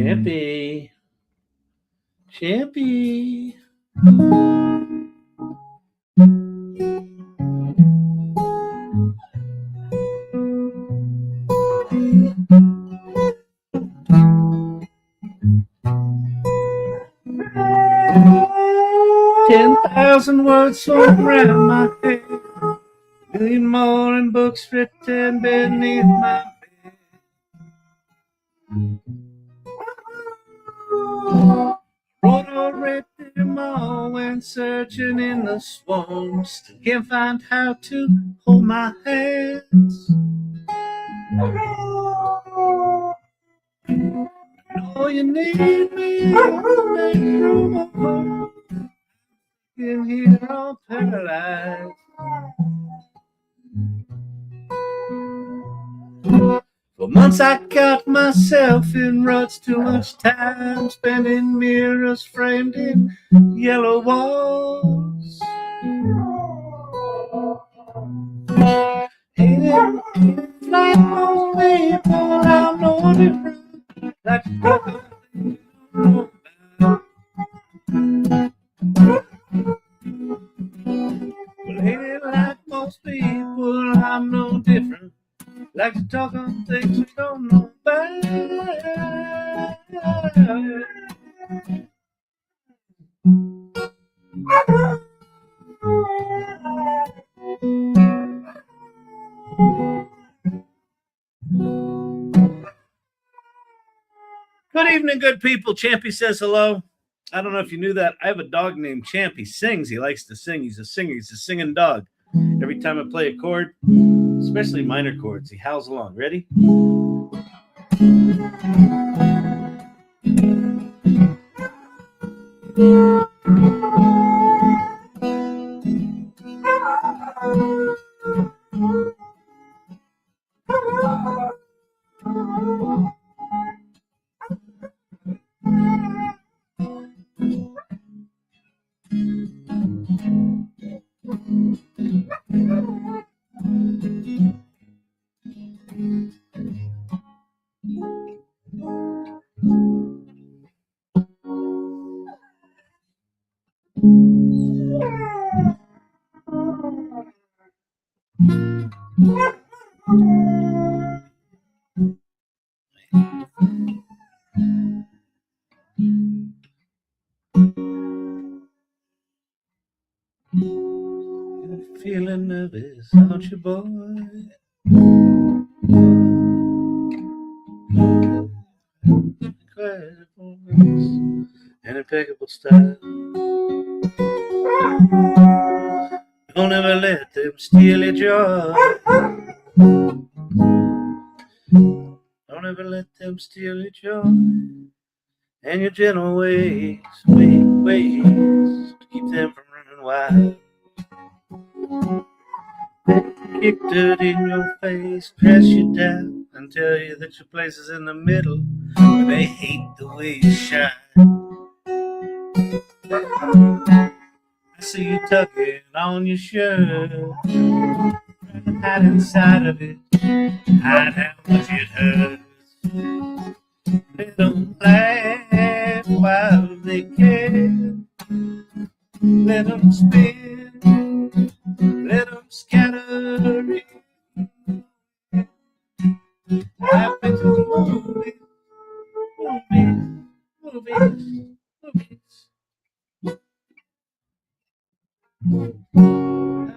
Champy. Champy. 10,000 words floating around my head, a million more in books written beneath my bed. Wrote or read them all when searching in the swamps. Still can't find how to hold my hands. Oh, you need me in the room. In here all paralyzed. For months I got myself in ruts, too much time spent in mirrors framed in yellow walls. It's like most people I know different, like well, ain't it like most people I'm no different, like to talk on things we don't know about. Good evening, good people. Champy says hello. I don't know if you knew that. I have a dog named Champy. He sings. He likes to sing. He's a singer. He's a singing dog. Every time I play a chord, especially minor chords, he howls along. Ready? You're feeling nervous, aren't you, boy? Incredible voice and impeccable style. Don't ever let them steal your joy. Don't ever let them steal your joy and your gentle ways to keep them from running wild. They kick dirt in your face, press you down, and tell you that your place is in the middle. But they hate the way you shine. I see you tugging on your shirt, hide inside of it, hide how much it hurts. They don't laugh while they can. Let them spin, let them scatter it. I've been to the movies. I've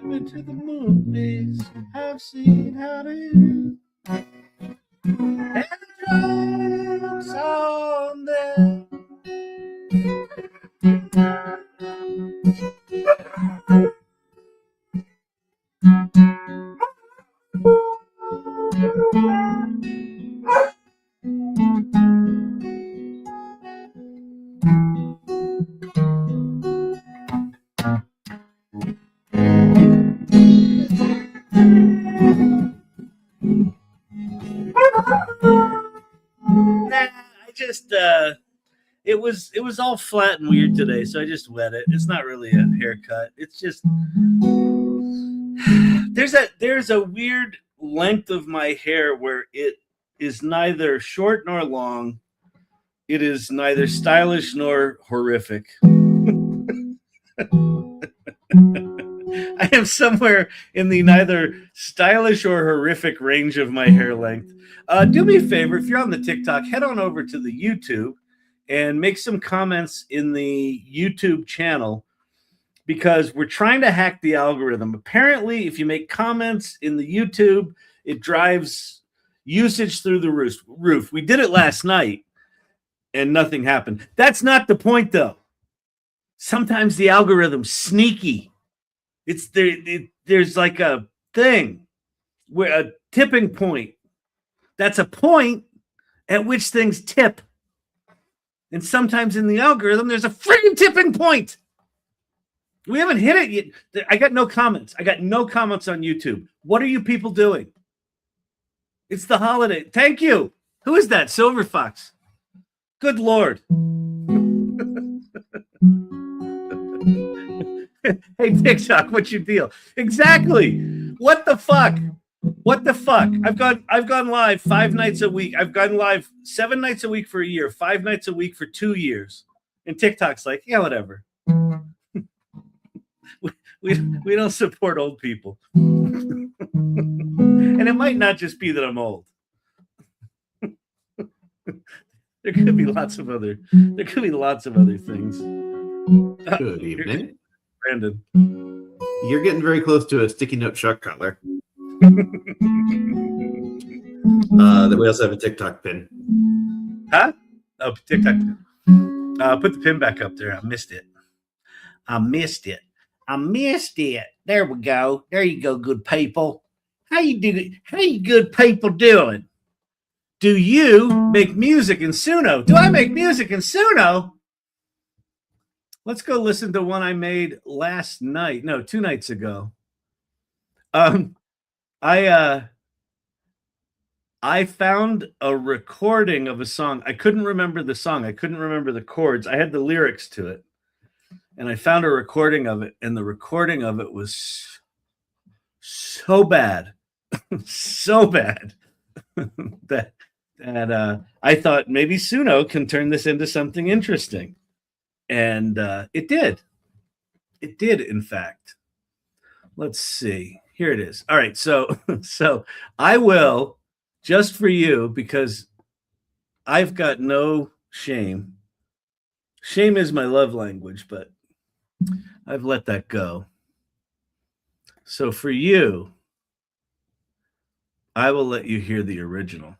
been to the movies, I've seen how it is. And the jokes on them. It was all flat and weird today, so I just wet it. It's not really a haircut. It's just there's a weird length of my hair where it is neither short nor long. it is neither stylish nor horrific. I am somewhere in the neither stylish or horrific range of my hair length. Do me a favor, if you're on the TikTok, head on over to the YouTube and make some comments in the YouTube channel, because we're trying to hack the algorithm. Apparently, if you make comments in the YouTube, it drives usage through the roof. We did it last night and nothing happened. That's not the point, though. Sometimes the algorithm's sneaky. It's there. There's like a thing where a tipping point. That's a point at which things tip. And sometimes in the algorithm, there's a freaking tipping point. We haven't hit it yet. I got no comments. I got no comments on YouTube. What are you people doing? It's the holiday. Thank you. Who is that? Silver Fox. Good Lord. Hey, TikTok, what's your deal? Exactly. What the fuck? What the fuck? I've gone live 5 nights a week. I've gone live 7 nights a week for a year, 5 nights a week for 2 years. And TikTok's like, yeah, whatever. We don't support old people. And it might not just be that I'm old. There could be lots of other things. Good evening. Brandon. You're getting very close to a sticky note shot collar. That we also have a TikTok pin. Huh? Oh, TikTok pin. Put the pin back up there. I missed it. There we go. There you go, good people. How you good people doing? Do you make music in Suno? Do I make music in Suno? Let's go listen to one I made last night. No, 2 nights ago. I found a recording of a song. I couldn't remember the song. I couldn't remember the chords. I had the lyrics to it. And I found a recording of it, and the recording of it was so bad, so bad that I thought maybe Suno can turn this into something interesting. And it did. It did, in fact. Let's see. Here it is. All right. So I will, just for you, because I've got no shame. Shame is my love language, but I've let that go. So for you, I will let you hear the original.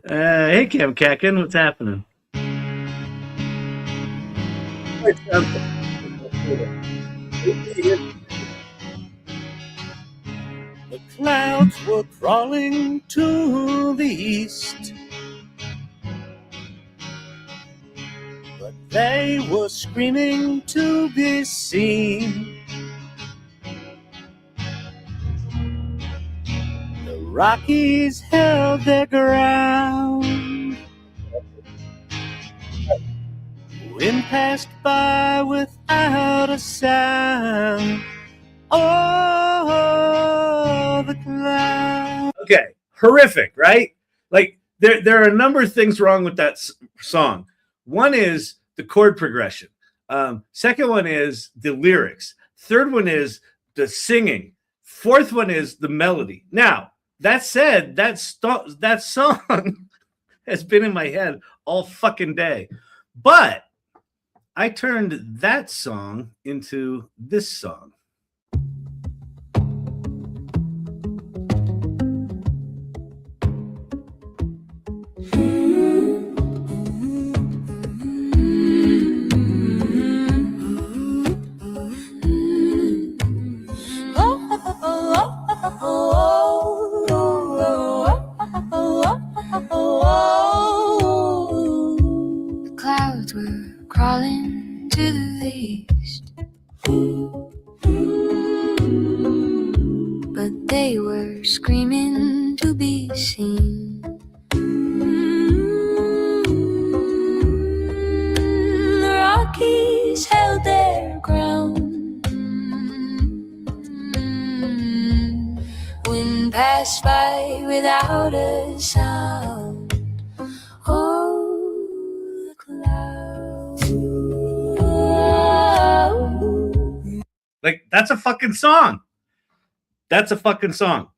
Hey, Cam Kakin, what's happening? The clouds were crawling to the east, but they were screaming to be seen. The Rockies held their ground. Wind passed by without a sound. Oh, the cloud. Okay, horrific, right? Like there are a number of things wrong with that song. One is the chord progression. Second one is the lyrics. Third one is the singing. Fourth one is the melody. Now, that said, that song has been in my head all fucking day. But I turned that song into this song. The clouds were crawling to the east, but they were screaming to be seen. The Rockies held their ground. Wind pass by without a sound. Oh, the clouds. Like, that's a fucking song. That's a fucking song.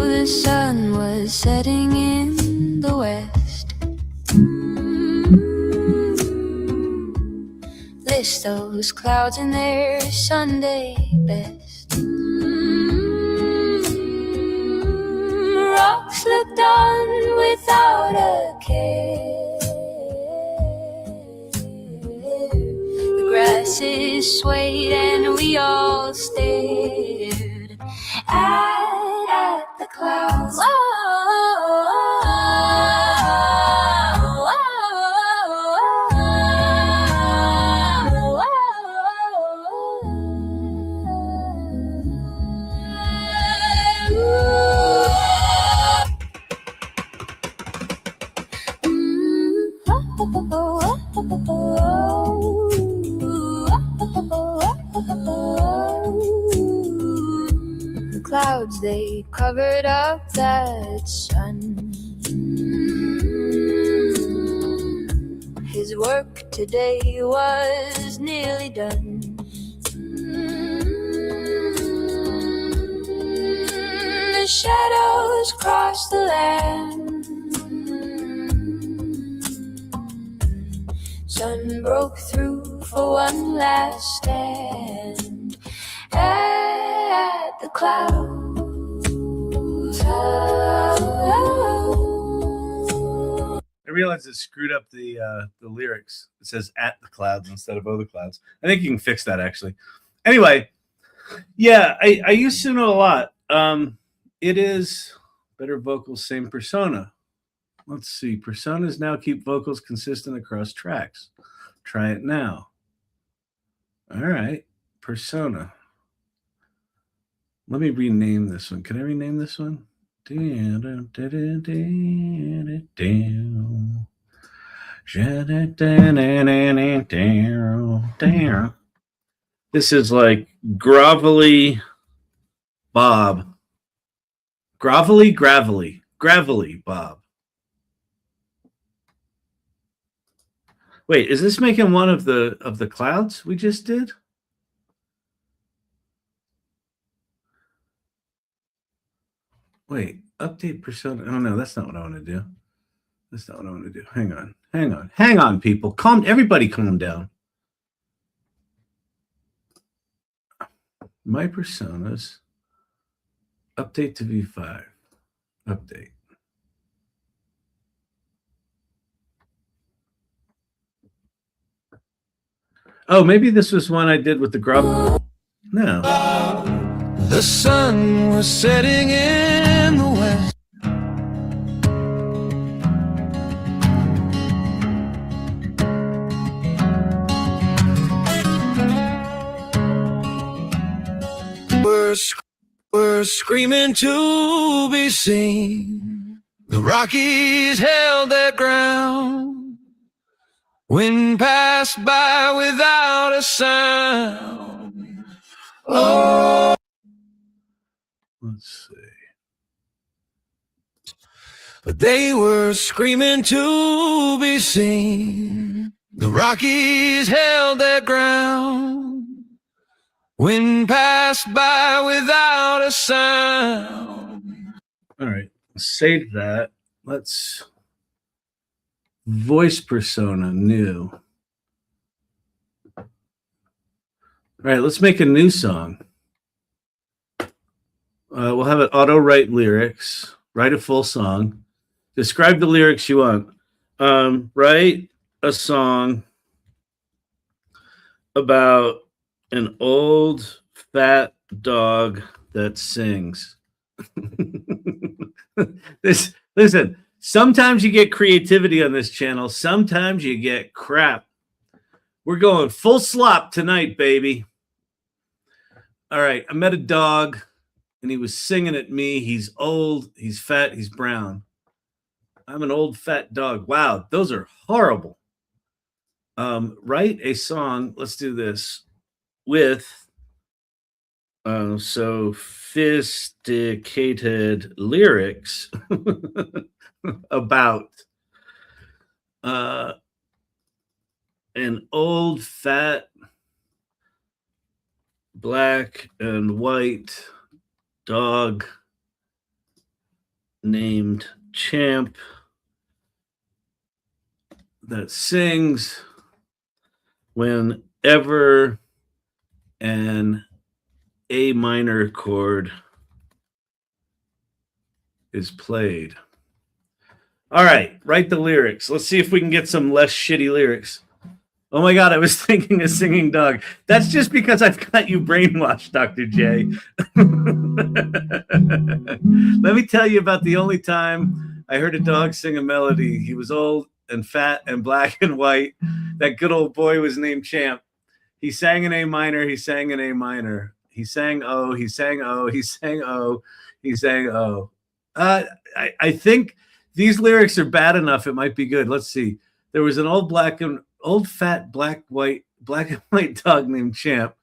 The sun was setting in the west. List those clouds in their Sunday best. Rocks looked on without a care. The grasses swayed and we all stared at the clouds. The clouds, they covered up that sun. His work today was nearly done. The shadows crossed the land. Sun broke through for one last stand at the clouds. I realized it screwed up the lyrics. It says "at the clouds" instead of "oh the clouds." I think you can fix that actually. Anyway, yeah, I use Suno a lot. It is better vocals, same persona. Let's see. Personas now keep vocals consistent across tracks. Try it now. All right, persona. Let me rename this one. Can I rename this one? This is like Grovelly Bob. Gravelly Bob. Wait, is this making one of the clouds we just did? Wait, update persona. Oh no, that's not what I want to do. That's not what I want to do. Hang on, people. Everybody calm down. My personas. Update to V5. Update. Oh, maybe this was one I did with the grub. No. The sun was setting in the west. We're screaming to be seen. The Rockies held their ground. Wind passed by without a sound. Oh. Let's see. But they were screaming to be seen. The Rockies held their ground. Wind passed by without a sound. All right, save that. Let's voice persona new. All right, let's make a new song. We'll have it auto write lyrics. Write a full song. Describe the lyrics you want. Write a song about an old fat dog that sings. Listen, sometimes you get creativity on this channel. Sometimes you get crap. We're going full slop tonight, baby. All right, I met a dog, and he was singing at me. He's old, he's fat, he's brown. I'm an old fat dog. Wow, those are horrible. Write a song. Let's do this with sophisticated lyrics about an old fat black and white dog named Champ that sings whenever an A minor chord is played. All right, write the lyrics. Let's see if we can get some less shitty lyrics. Oh my God, I was thinking a singing dog. That's just because I've got you brainwashed, Dr. J. Let me tell you about the only time I heard a dog sing a melody. He was old and fat and black and white. That good old boy was named Champ. He sang in A minor. He sang in A minor. He sang O. He sang O. He sang O. He sang O. I think these lyrics are bad enough. It might be good. Let's see. There was an old fat black and white dog named Champ,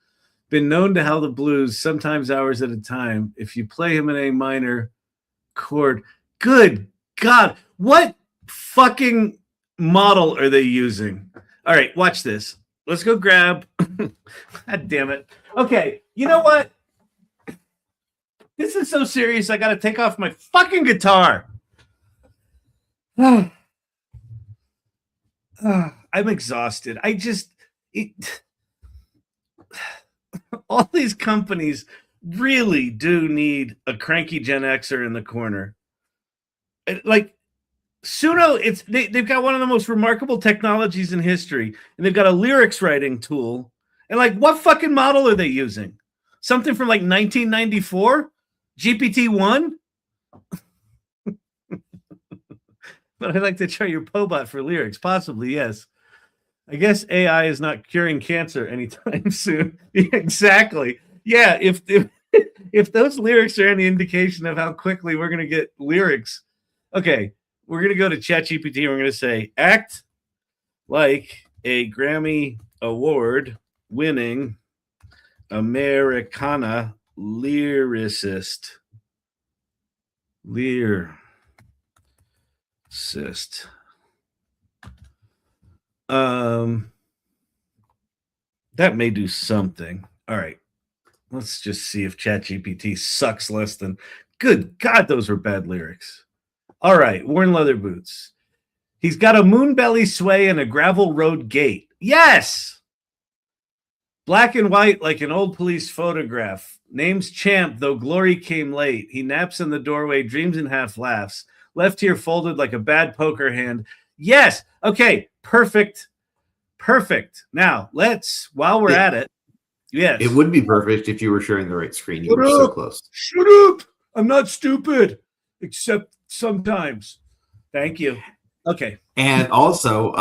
been known to howl the blues, sometimes hours at a time. If you play him in A minor chord, good God, what fucking model are they using? All right, watch this. Let's go grab. God damn it. Okay, you know what? This is so serious. I got to take off my fucking guitar. I'm exhausted. All these companies really do need a cranky Gen Xer in the corner. Like Suno, they've got one of the most remarkable technologies in history, and they've got a lyrics writing tool. And like, what fucking model are they using? Something from like 1994? GPT-1? But I'd like to try your Pobot for lyrics. Possibly, yes. I guess AI is not curing cancer anytime soon. Exactly. Yeah, if those lyrics are any indication of how quickly we're going to get lyrics. Okay, we're going to go to ChatGPT and we're going to say, act like a Grammy Award winning Americana lyricist. That may do something. All right. Let's just see if ChatGPT sucks less than. Good God, those were bad lyrics. All right. Worn leather boots. He's got a moon belly sway and a gravel road gait. Yes. Black and white like an old police photograph. Name's Champ, though glory came late. He naps in the doorway, dreams and half laughs. Left here folded like a bad poker hand. Yes. Okay. Perfect. Now, while we're at it, yes. It would be perfect if you were sharing the right screen. You were so close. Shut up. I'm not stupid, except sometimes. Thank you. Okay. And also,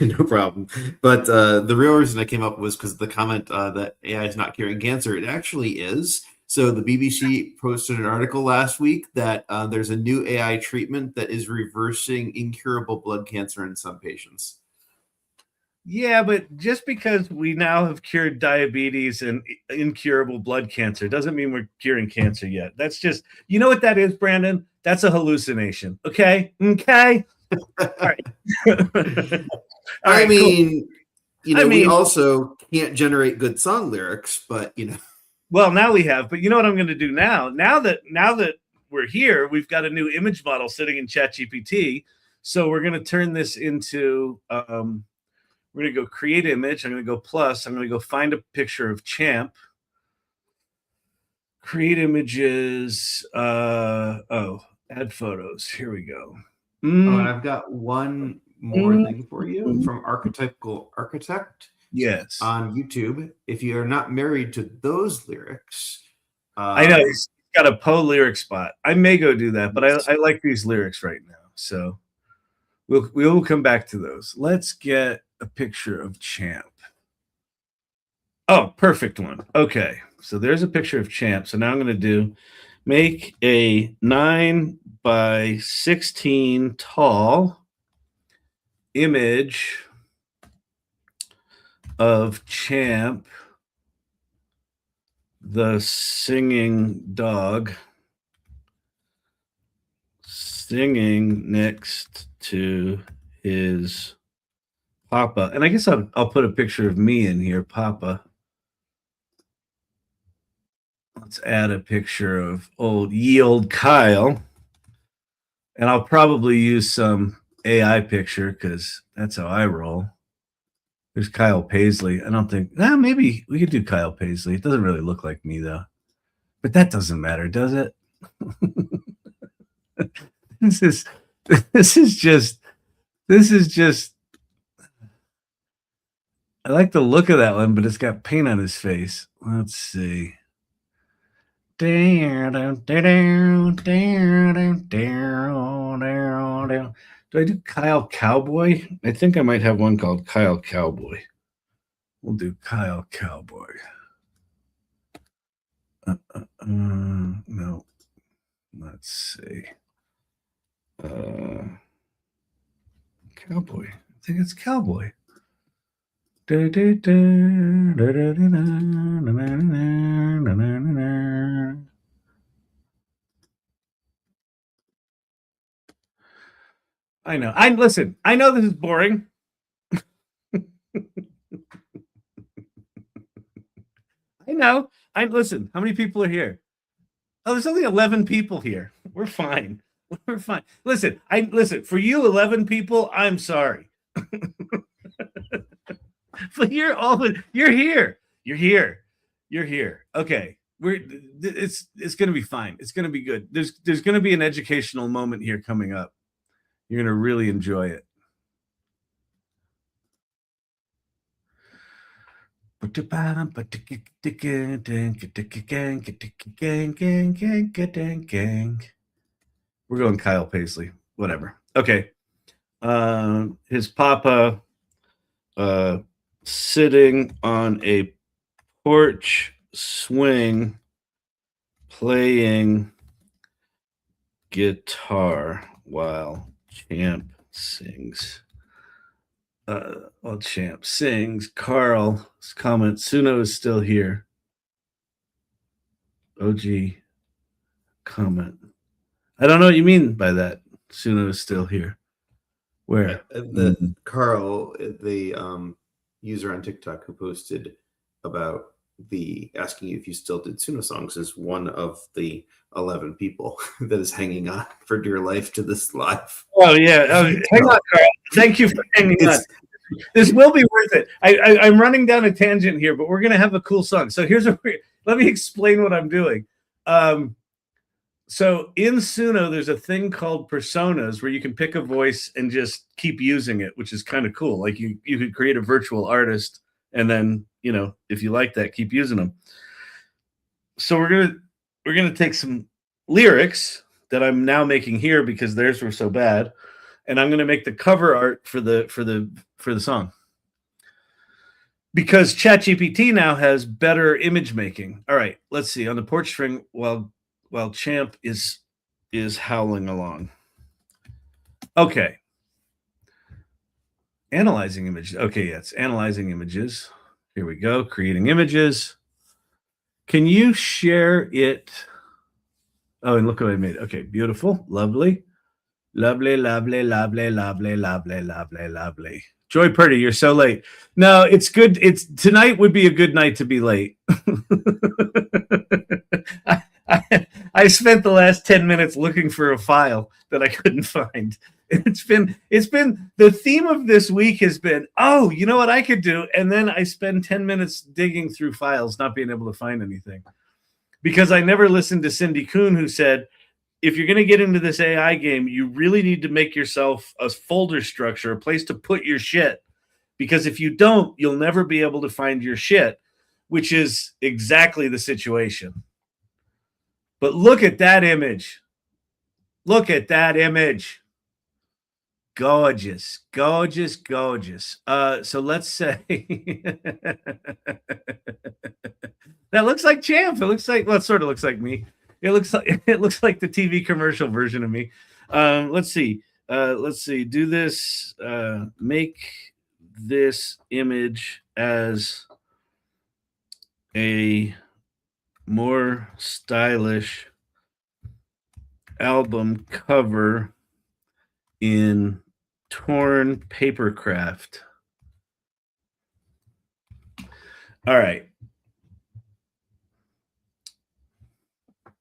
no problem. But the real reason I came up was because the comment that AI is not curing cancer. It actually is. So the BBC posted an article last week that there's a new AI treatment that is reversing incurable blood cancer in some patients. Yeah, but just because we now have cured diabetes and incurable blood cancer doesn't mean we're curing cancer yet. That's just, you know what that is, Brandon? That's a hallucination. Okay? All right. I mean, cool. We also can't generate good song lyrics, but Well, now we have, but you know what I'm going to do now? Now that we're here, we've got a new image model sitting in ChatGPT. So we're going to turn this into, we're going to go create image. I'm going to go plus. I'm going to go find a picture of Champ. Create images. Add photos. Here we go. And I've got one more thing for you from Archetypical Architect. Yes. On YouTube. If you are not married to those lyrics. I know. He's got a Poe lyric spot. I may go do that, but I like these lyrics right now. So we'll come back to those. Let's get a picture of Champ. Oh, perfect one. Okay. So there's a picture of Champ. So now I'm going to make a 9x16 tall image of Champ the singing dog singing next to his papa. And I guess I'll put a picture of me in here, papa. Let's add a picture of ye old Kyle. And I'll probably use some AI picture because that's how I roll. There's Kyle Paisley. I don't think, maybe we could do Kyle Paisley. It doesn't really look like me though. But that doesn't matter, does it? This is just I like the look of that one, but it's got paint on his face. Let's see. Do I do Kyle Cowboy? I think I might have one called Kyle Cowboy. We'll do Kyle Cowboy. No. Let's see. Cowboy. I think it's Cowboy. I know. Listen, I know this is boring. I know. Listen, how many people are here? Oh, there's only 11 people here. We're fine. We're fine. Listen, for you 11 people, I'm sorry. But you're here. You're here. Okay. It's gonna be fine. It's gonna be good. There's gonna be an educational moment here coming up. You're gonna really enjoy it. We're going Kyle Paisley. Whatever. Okay. His papa sitting on a porch swing playing guitar while Champ sings. While Champ sings, Carl's comment, Suno is still here. OG comment. I don't know what you mean by that. Suno is still here. Where? Carl, the user on TikTok who posted about asking you if you still did Suno songs, is one of the 11 people that is hanging on for dear life to this live. Oh yeah, hang on, Carl. Thank you for hanging on. This will be worth it. I'm running down a tangent here, but we're gonna have a cool song. So let me explain what I'm doing. So in Suno, there's a thing called personas where you can pick a voice and just keep using it, which is kind of cool. Like you could create a virtual artist, and then if you like that, keep using them. So we're gonna take some lyrics that I'm now making here because theirs were so bad, and I'm gonna make the cover art for the song because ChatGPT now has better image making. All right, let's see. On the porch string while Champ is howling along. Okay. Analyzing images. Okay, yeah, it's analyzing images. Here we go. Creating images. Can you share it? Oh, and look what I made. Okay, beautiful. Lovely. Lovely, lovely, lovely, lovely, lovely, lovely, lovely. Joy Purdy, you're so late. No, it's good. Tonight would be a good night to be late. I spent the last 10 minutes looking for a file that I couldn't find. It's been the theme of this week has been, oh, you know what I could do? And then I spend 10 minutes digging through files, not being able to find anything. Because I never listened to Cindy Kuhn, who said, if you're going to get into this AI game, you really need to make yourself a folder structure, a place to put your shit. Because if you don't, you'll never be able to find your shit, which is exactly the situation. But look at that image. Look at that image. Gorgeous, gorgeous, gorgeous. So let's say that looks like Champ. It looks like, well, it sort of looks like me. It looks like the TV commercial version of me. Let's see. Do this. Make this image as a more stylish album cover in torn papercraft. All right.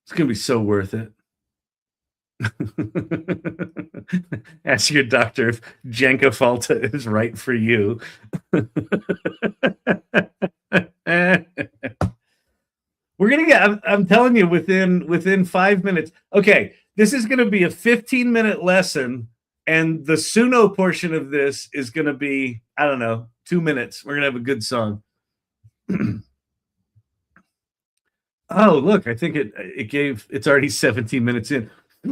It's going to be so worth it. Ask your doctor if Jenka Falta is right for you. We're gonna get. I'm telling you, within 5 minutes. Okay, this is gonna be a 15-minute lesson, and the Suno portion of this is gonna be, I don't know, 2 minutes. We're gonna have a good song. Oh, look! I think it gave. It's already 17 minutes in. I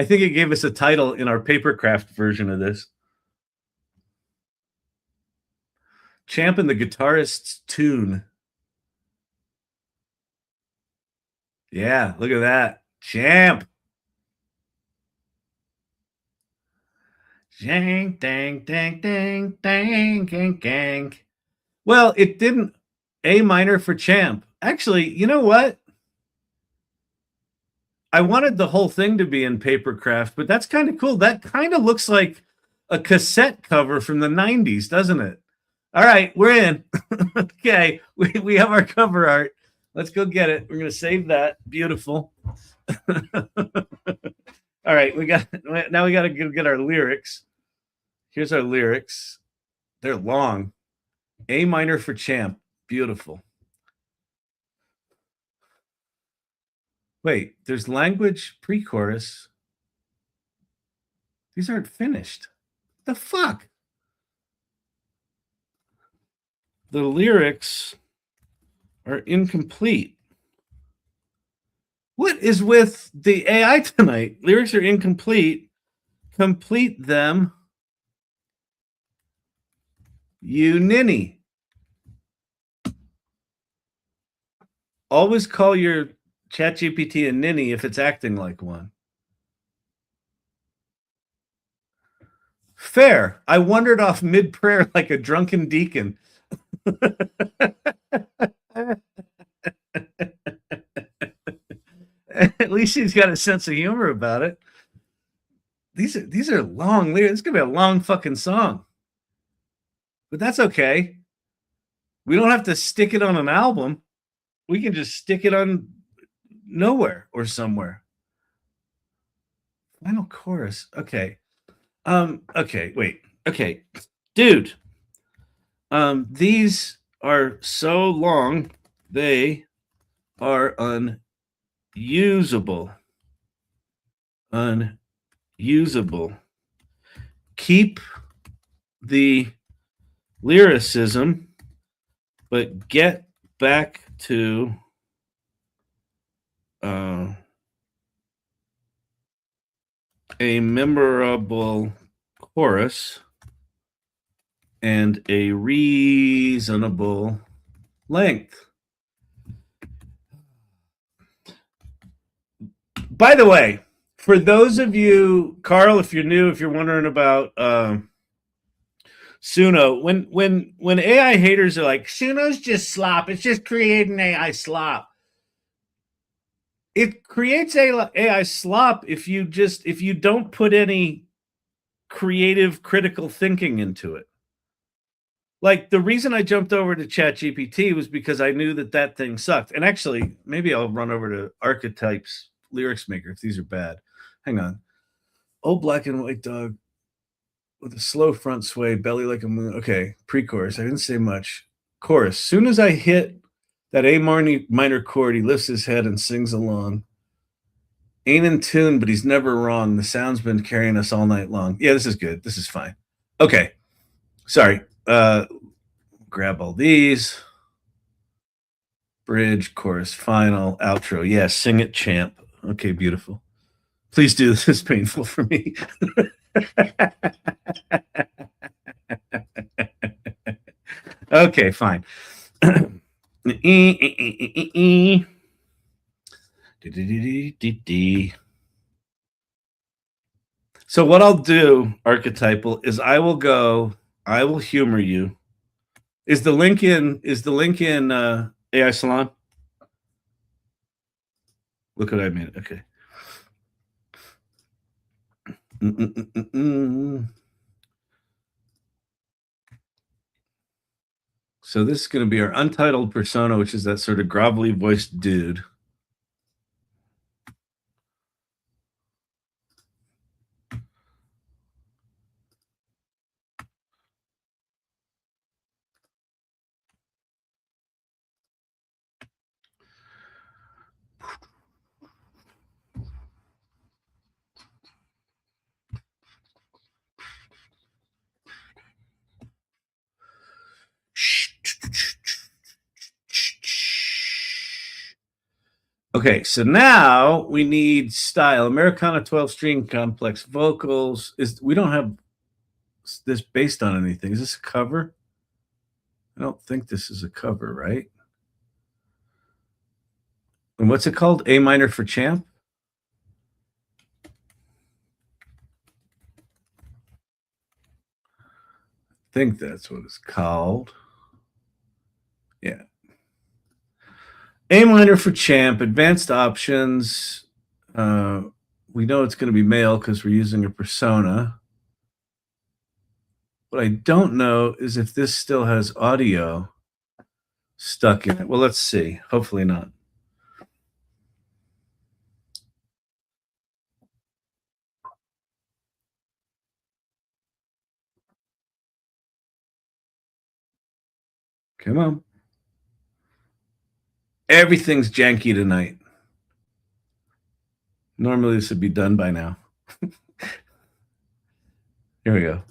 think it gave us a title in our papercraft version of this. Champ and the Guitarist's Tune. Yeah, look at that. Champ. Dang, dang, dang, dang, dang, gang, gang. Well, it didn't. A minor for Champ. Actually, you know what? I wanted the whole thing to be in papercraft, but that's kind of cool. That kind of looks like a cassette cover from the 90s, doesn't it? All right, we're in. Okay, we have our cover art. Let's go get it. We're going to save that. Beautiful. All right, now we got to go get our lyrics. Here's our lyrics. They're long. A minor for Champ. Beautiful. Wait, there's language pre-chorus. These aren't finished. The fuck? The lyrics are incomplete. What is with the AI tonight? Lyrics are incomplete. Complete them. You ninny. Always call your ChatGPT a ninny if it's acting like one. Fair. I wandered off mid-prayer like a drunken deacon. At least he's got a sense of humor about it. These are long lyrics. It's gonna be a long fucking song. But that's okay. We don't have to stick it on an album. We can just stick it on nowhere or somewhere. Final chorus. Okay. Okay, wait. Okay. Dude. These are so long, they are unusable. Unusable. Keep the lyricism, but get back to a memorable chorus and a reasonable length. By the way, for those of you, Carl, if you're new, if you're wondering about Suno, when AI haters are like, Suno's just slop, it's just creating AI slop. It creates AI slop if you don't put any creative critical thinking into it. Like, the reason I jumped over to ChatGPT was because I knew that thing sucked. And actually, maybe I'll run over to Archetype's Lyrics Maker if these are bad. Hang on. Old black and white dog with a slow front sway, belly like a moon. Okay, pre-chorus. I didn't say much. Chorus. Soon as I hit that A minor chord, he lifts his head and sings along. Ain't in tune, but he's never wrong. The sound's been carrying us all night long. Yeah, this is good. This is fine. Okay. Sorry. Grab all these. Bridge, chorus, final, outro. Yeah, sing it, Champ. Okay, beautiful. Please do. This is painful for me. Okay, fine. So what I'll do, Archetypal, is I will humor you. Is the link in AI Salon. Look what I made. Okay. So this is going to be our untitled persona, which is that sort of grovelly voiced dude. Okay, so now we need style. Americana 12-string complex vocals. We don't have this based on anything. Is this a cover? I don't think this is a cover, right? And what's it called? A minor for champ? I think that's what it's called. Yeah. A minor for champ, advanced options. We know it's going to be male because we're using a persona. What I don't know is if this still has audio stuck in it. Well, let's see. Hopefully not. Come on. Everything's janky tonight. Normally this would be done by now. Here we go.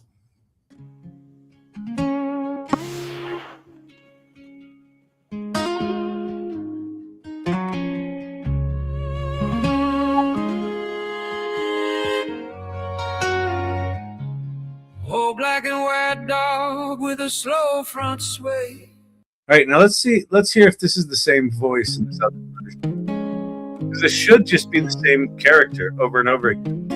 Oh, black and white dog with a slow front sway. All right, now let's see. Let's hear if this is the same voice in this other version. Because this should just be the same character over and over again.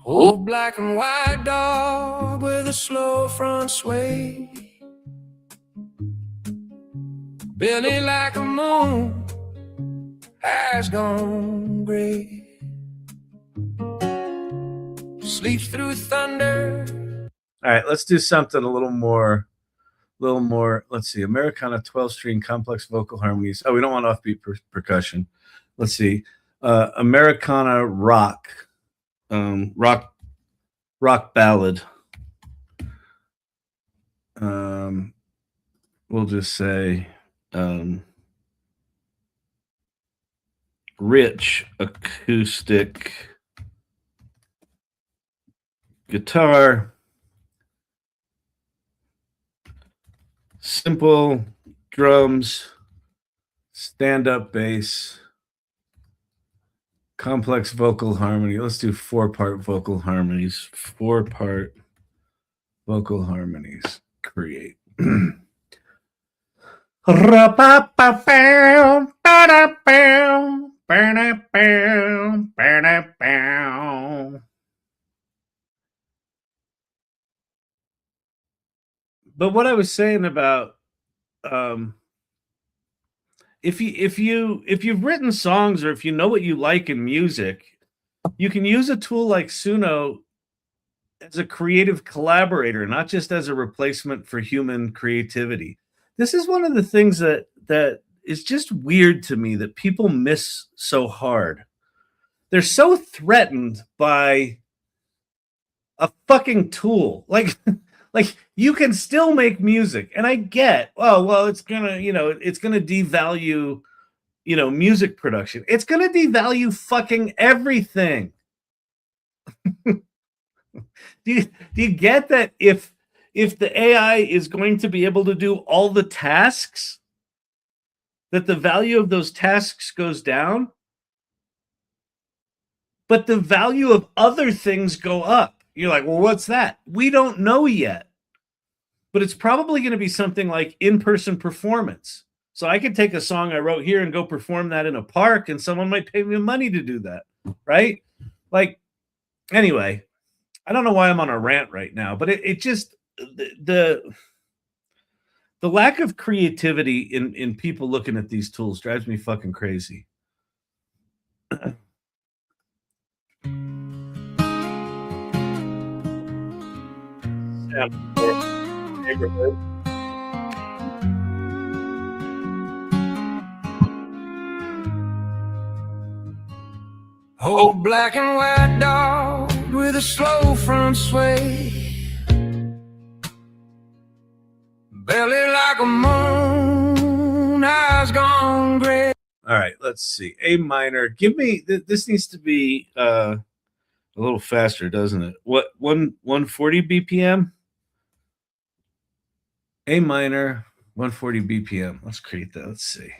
Oh, black and white dog with a slow front sway. Belly like a moon has gone gray. Sleeps through thunder. All right, let's do something a little more. Let's see. Americana 12-string complex vocal harmonies. Oh, we don't want offbeat percussion. Let's see. Americana rock. Rock ballad. We'll just say rich acoustic guitar, simple drums, stand-up bass, complex vocal harmony. Let's do 4-part vocal harmonies. 4-part vocal harmonies. Create. But what I was saying about if you've written songs, or if you know what you like in music, you can use a tool like Suno as a creative collaborator, not just as a replacement for human creativity. This is one of the things that is just weird to me that people miss so hard. They're so threatened by a fucking tool. Like you can still make music, and I get, oh well, it's gonna devalue, music production. It's gonna devalue fucking everything. Do you get that if the AI is going to be able to do all the tasks, that the value of those tasks goes down, but the value of other things go up? You're like, well, what's that? We don't know yet. But it's probably going to be something like in-person performance. So I could take a song I wrote here and go perform that in a park, and someone might pay me money to do that, right? Like, Anyway, I don't know why I'm on a rant right now, but it just the lack of creativity in people looking at these tools drives me fucking crazy. Neighborhood. Oh, black and white dog with a slow front sway, belly like a moon, eyes gone gray. All right, let's see. A minor. Give me this needs to be a little faster, doesn't it? What 140 BPM? A minor, 140 BPM. Let's create that. Let's see.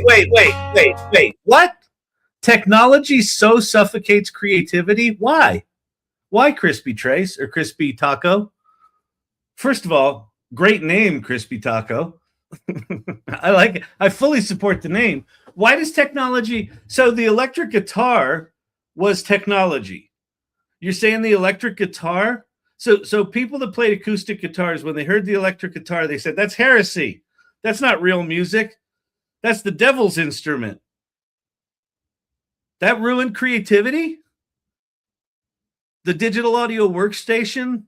Wait. What? Technology so suffocates creativity? Why? Why Crispy Trace or Crispy Taco? First of all, great name, Crispy Taco. I like it. I fully support the name. Why does technology? So the electric guitar was technology. You're saying the electric guitar? So people that played acoustic guitars, when they heard the electric guitar, they said, that's heresy. That's not real music. That's the devil's instrument. That ruined creativity? The digital audio workstation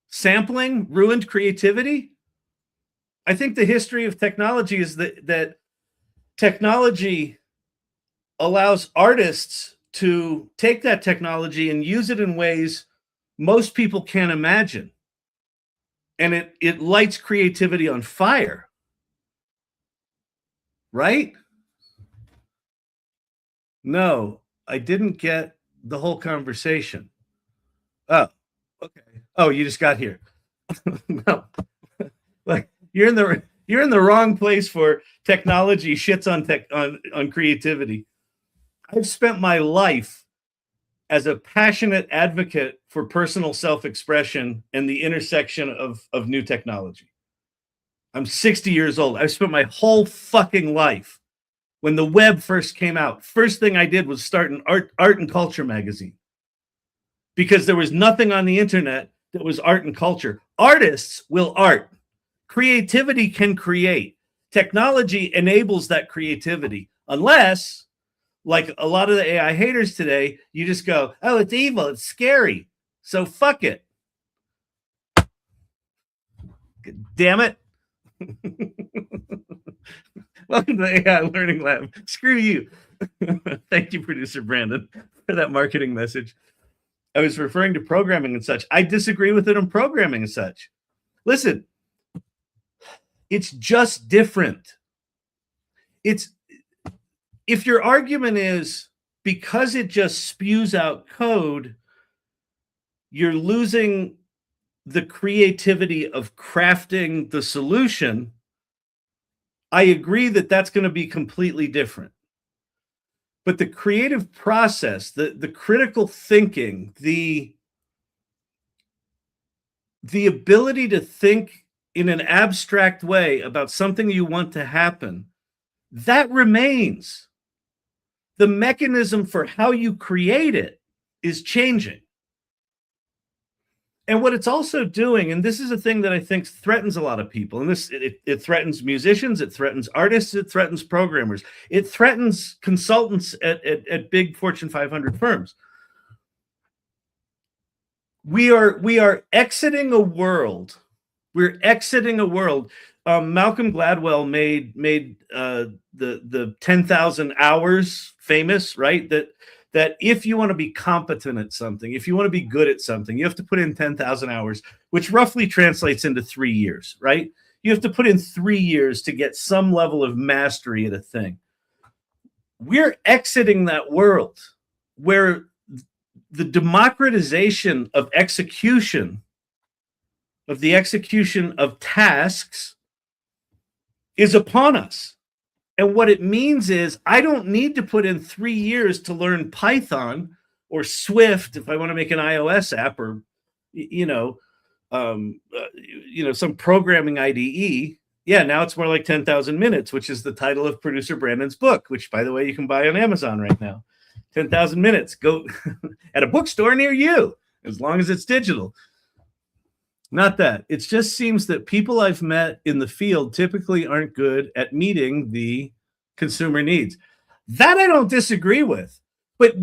sampling ruined creativity? I think the history of technology is that technology allows artists to take that technology and use it in ways most people can't imagine. And it lights creativity on fire. Right? No, I didn't get the whole conversation. Oh, okay. Oh, you just got here. No. Like you're in the wrong place for technology shits on creativity. I've spent my life as a passionate advocate for personal self-expression and the intersection of new technology. I'm 60 years old. I've spent my whole fucking life. When the web first came out, first thing I did was start an art and culture magazine. Because there was nothing on the internet that was art and culture. Artists will art. Creativity can create. Technology enables that creativity. Unless, like a lot of the AI haters today, you just go, oh, it's evil, it's scary. So fuck it. Damn it. Welcome to the AI Learning Lab. Screw you. Thank you, producer Brandon, for that marketing message. I was referring to programming and such. I disagree with it on programming and such. Listen, it's just different. If your argument is because it just spews out code, you're losing the creativity of crafting the solution, I agree that that's going to be completely different. But the creative process, the critical thinking, the ability to think in an abstract way about something you want to happen, that remains. The mechanism for how you create it is changing. And what it's also doing, and this is a thing that I think threatens a lot of people, and it threatens musicians, it threatens artists, it threatens programmers, it threatens consultants at big Fortune 500 firms. We are exiting a world. We're exiting a world. Malcolm Gladwell made the 10,000 hours famous, right? That if you want to be competent at something, if you want to be good at something, you have to put in 10,000 hours, which roughly translates into 3 years, right? You have to put in 3 years to get some level of mastery at a thing. We're exiting that world where the democratization of execution, of the execution of tasks, is upon us. And what it means is I don't need to put in 3 years to learn Python or Swift if I want to make an iOS app, or some programming IDE. Yeah, now it's more like 10,000 minutes, which is the title of producer Brandon's book, which, by the way, you can buy on Amazon right now. 10,000 minutes. Go at a bookstore near you, as long as it's digital. Not that. It just seems that people I've met in the field typically aren't good at meeting the consumer needs. That I don't disagree with. But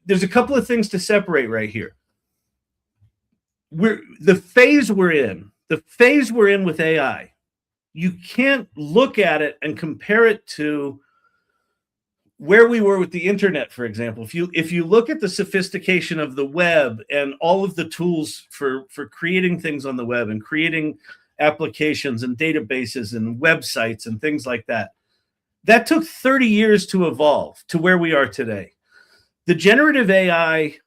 there's a couple of things to separate right here. The phase we're in with AI, you can't look at it and compare it to where we were with the internet, for example. If you look at the sophistication of the web and all of the tools for creating things on the web and creating applications and databases and websites and things like that, that took 30 years to evolve to where we are today. The generative AI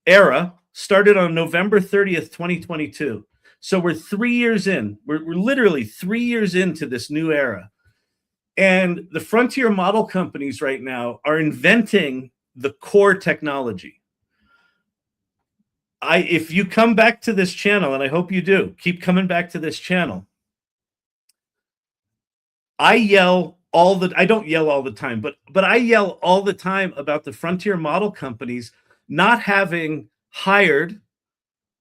era started on November 30th, 2022. So we're 3 years in. We're literally 3 years into this new era. And the frontier model companies right now are inventing the core technology. If you come back to this channel, and I hope you do, keep coming back to this channel. I don't yell all the time, but I yell all the time about the frontier model companies not having hired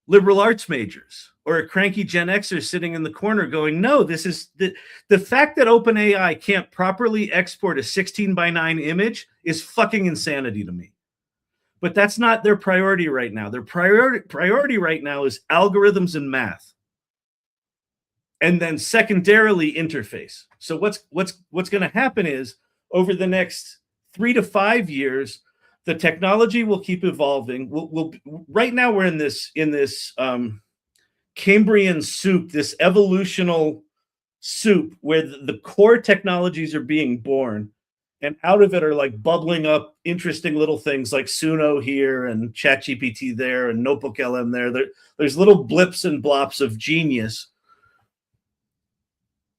liberal arts majors or a cranky Gen Xer sitting in the corner going, no, this is the fact that OpenAI can't properly export a 16:9 image is fucking insanity to me. But that's not their priority right now. Their priority right now is algorithms and math. And then secondarily, interface. So what's going to happen is over the next 3 to 5 years, the technology will keep evolving. Right now we're in this Cambrian soup, this evolutional soup where the core technologies are being born, and out of it are like bubbling up interesting little things like Suno here and ChatGPT there and Notebook LM there. There's little blips and blops of genius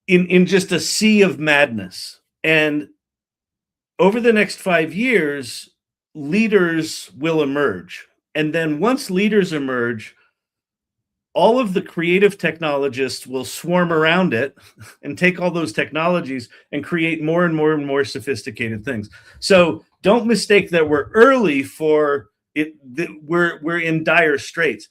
in just a sea of madness. And over the next 5 years, leaders will emerge. And then once leaders emerge, all of the creative technologists will swarm around it and take all those technologies and create more and more and more sophisticated things. So don't mistake that we're early for it. We're in dire straits.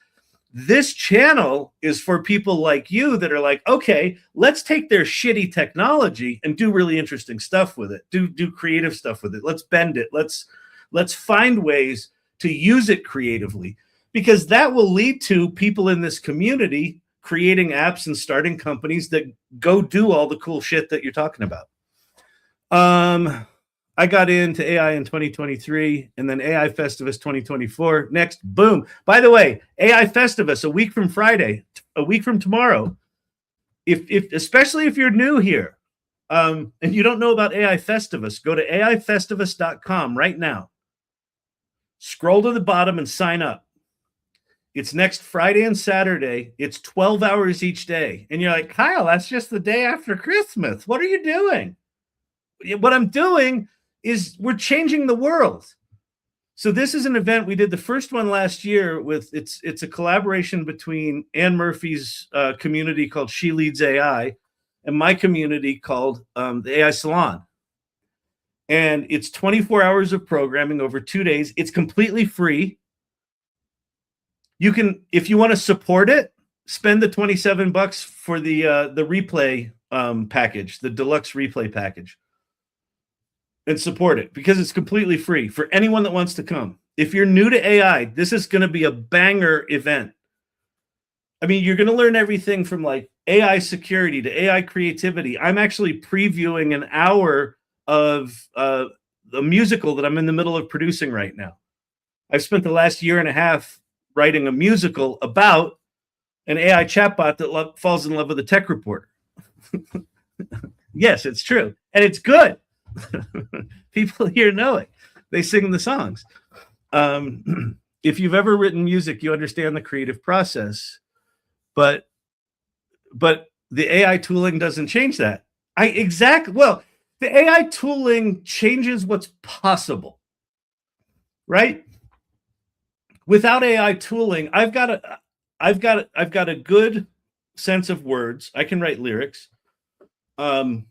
This channel is for people like you that are like, okay, let's take their shitty technology and do really interesting stuff with it. Do creative stuff with it. Let's bend it. Let's find ways to use it creatively, because that will lead to people in this community creating apps and starting companies that go do all the cool shit that you're talking about. I got into AI in 2023 and then AI Festivus 2024. Next, boom. By the way, AI Festivus, a week from Friday, a week from tomorrow. Especially if you're new here and you don't know about AI Festivus, go to aifestivus.com right now. Scroll to the bottom and sign up. It's next Friday and Saturday. It's 12 hours each day. And you're like, Kyle, that's just the day after Christmas. What are you doing? What I'm doing is we're changing the world. So this is an event. We did the first one last year with it's a collaboration between Ann Murphy's community called She Leads AI and my community called the AI Salon. And it's 24 hours of programming over 2 days. It's completely free. You can, if you want to support it, spend the $27 for the replay package, the deluxe replay package, and support it because it's completely free for anyone that wants to come. If you're new to AI, this is going to be a banger event. I mean, you're going to learn everything from like AI security to AI creativity. I'm actually previewing an hour of a musical that I'm in the middle of producing right now. I've spent the last year and a half writing a musical about an AI chatbot that falls in love with a tech reporter. Yes, it's true. And it's good. People here know it. They sing the songs. If you've ever written music, you understand the creative process. But the AI tooling doesn't change that. Well, the AI tooling changes what's possible. right? Without AI tooling, I've got a good sense of words. I can write lyrics. I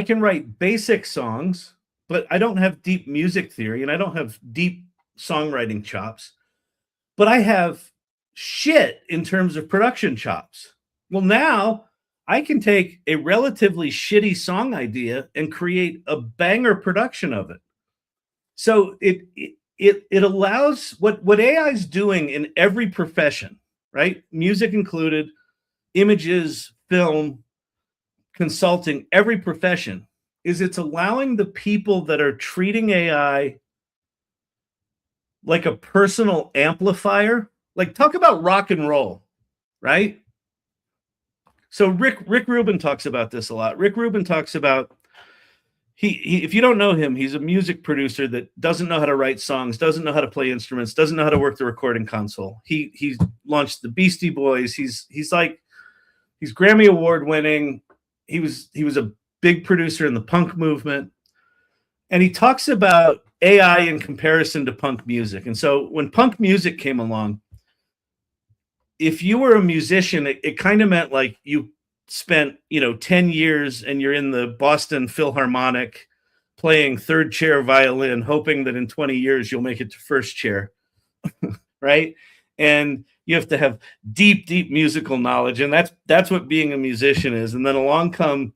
can write basic songs, but I don't have deep music theory and I don't have deep songwriting chops. But I have shit in terms of production chops. Well, now I can take a relatively shitty song idea and create a banger production of it. So it allows what AI is doing in every profession, right? Music included, images, film, consulting, every profession, is it's allowing the people that are treating AI like a personal amplifier. Like, talk about rock and roll, right? So Rick Rubin talks about this a lot. Rick Rubin talks about he if you don't know him, he's a music producer that doesn't know how to write songs, doesn't know how to play instruments, doesn't know how to work the recording console. He launched the Beastie Boys. He's Grammy Award winning. He was a big producer in the punk movement. And he talks about AI in comparison to punk music. And so when punk music came along, if you were a musician, it kind of meant like you spent 10 years and you're in the Boston Philharmonic playing third chair violin, hoping that in 20 years you'll make it to first chair, right? And you have to have deep musical knowledge, and that's what being a musician is. And then along come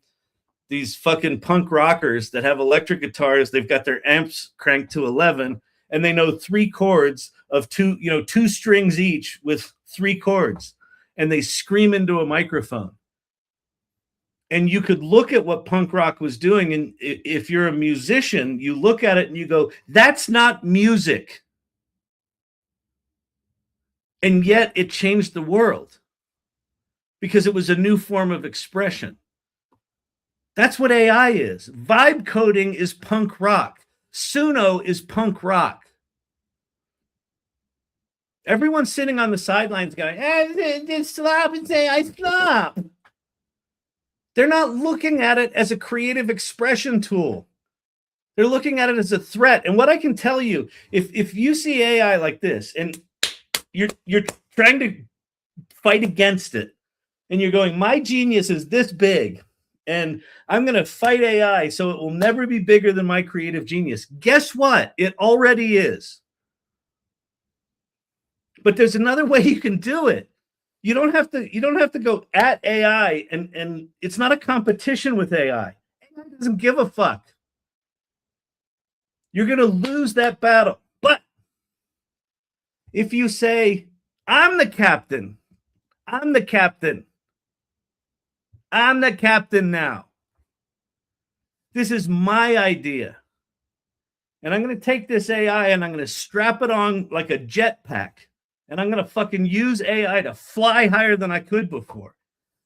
these fucking punk rockers that have electric guitars. They've got their amps cranked to 11, and they know 3 chords of 2 strings each with 3 chords, and they scream into a microphone. And you could look at what punk rock was doing, and if you're a musician, you look at it and you go, that's not music. And yet it changed the world because it was a new form of expression. That's what AI is. Vibe coding is punk rock. Suno is punk rock. Everyone's sitting on the sidelines going, it's slop and say I slop. They're not looking at it as a creative expression tool. They're looking at it as a threat. And what I can tell you, if you see AI like this and you're trying to fight against it, and you're going, my genius is this big, and I'm going to fight AI so it will never be bigger than my creative genius. Guess what? It already is. But there's another way you can do it. You don't have to go at AI, and it's not a competition with AI. AI doesn't give a fuck. You're going to lose that battle. But if you say, I'm the captain now. This is my idea. And I'm going to take this AI and I'm going to strap it on like a jetpack. And I'm going to fucking use AI to fly higher than I could before.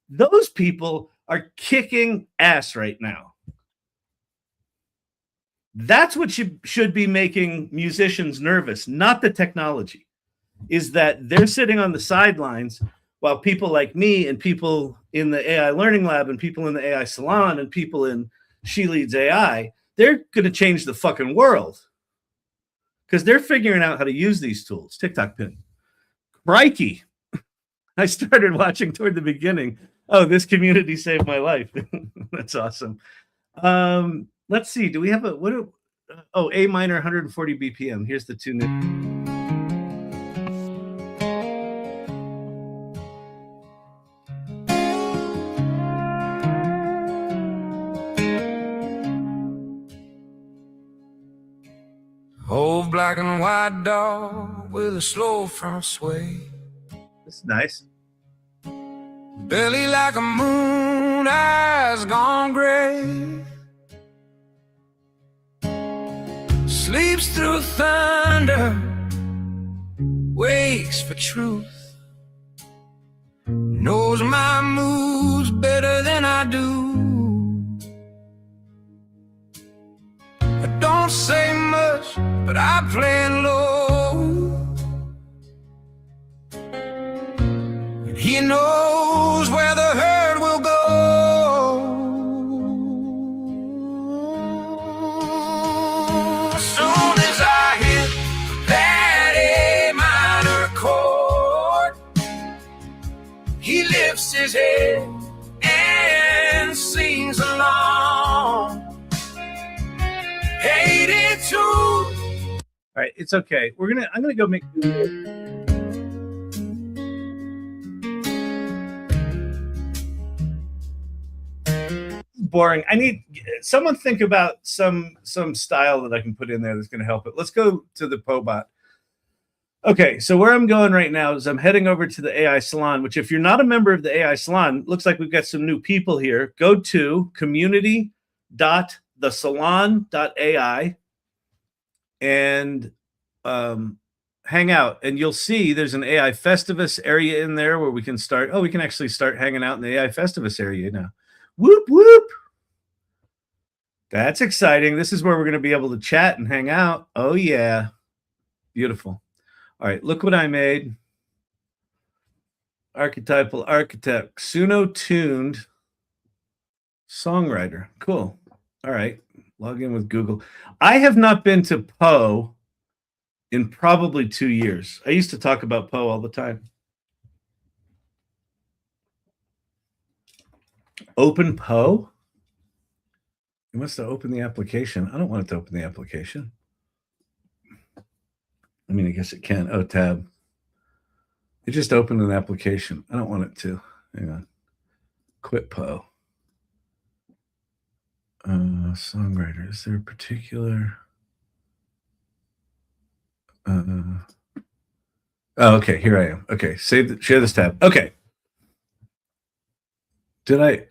Those people are kicking ass right now. That's what should be making musicians nervous, not the technology. Is that they're sitting on the sidelines while people like me and people in the AI Learning Lab and people in the AI Salon and people in She Leads AI, they're going to change the fucking world because they're figuring out how to use these tools. TikTok pin. Crikey. I started watching toward the beginning. Oh, this community saved my life. That's awesome. Let's see. Do we have A minor 140 BPM. Here's the tune. Old black and white dog with a slow front sway. That's nice. Belly like a moon, eyes gone gray. Sleeps through thunder, wakes for truth. Knows my moves better than I do. I don't say much, but I play it low. And he knows where the herd will go. Soon as I his head and sings along. Hate it too. All right, it's okay. I'm gonna go make. Boring. I need someone think about some style that I can put in there that's going to help it. Let's go to the Pobot. Okay, so where I'm going right now is I'm heading over to the AI Salon, which if you're not a member of the AI Salon, looks like we've got some new people here. Go to community.thesalon.ai and hang out, and you'll see there's an AI Festivus area in there where we can start. Oh, we can actually start hanging out in the AI Festivus area now. Whoop, whoop. That's exciting. This is where we're going to be able to chat and hang out. Oh, yeah. Beautiful. All right, look what I made. Archetypal architect. Suno tuned songwriter. Cool. All right. Log in with Google. I have not been to Poe in probably 2 years. I used to talk about Poe all the time. Open Poe? You must have opened the application. I don't want it to open the application. I mean, I guess it can. Oh, tab. It just opened an application. I don't want it to. Hang on. Quit Poe. Songwriter. Is there a particular... oh, okay. Here I am. Okay. Share this tab. Okay. Did I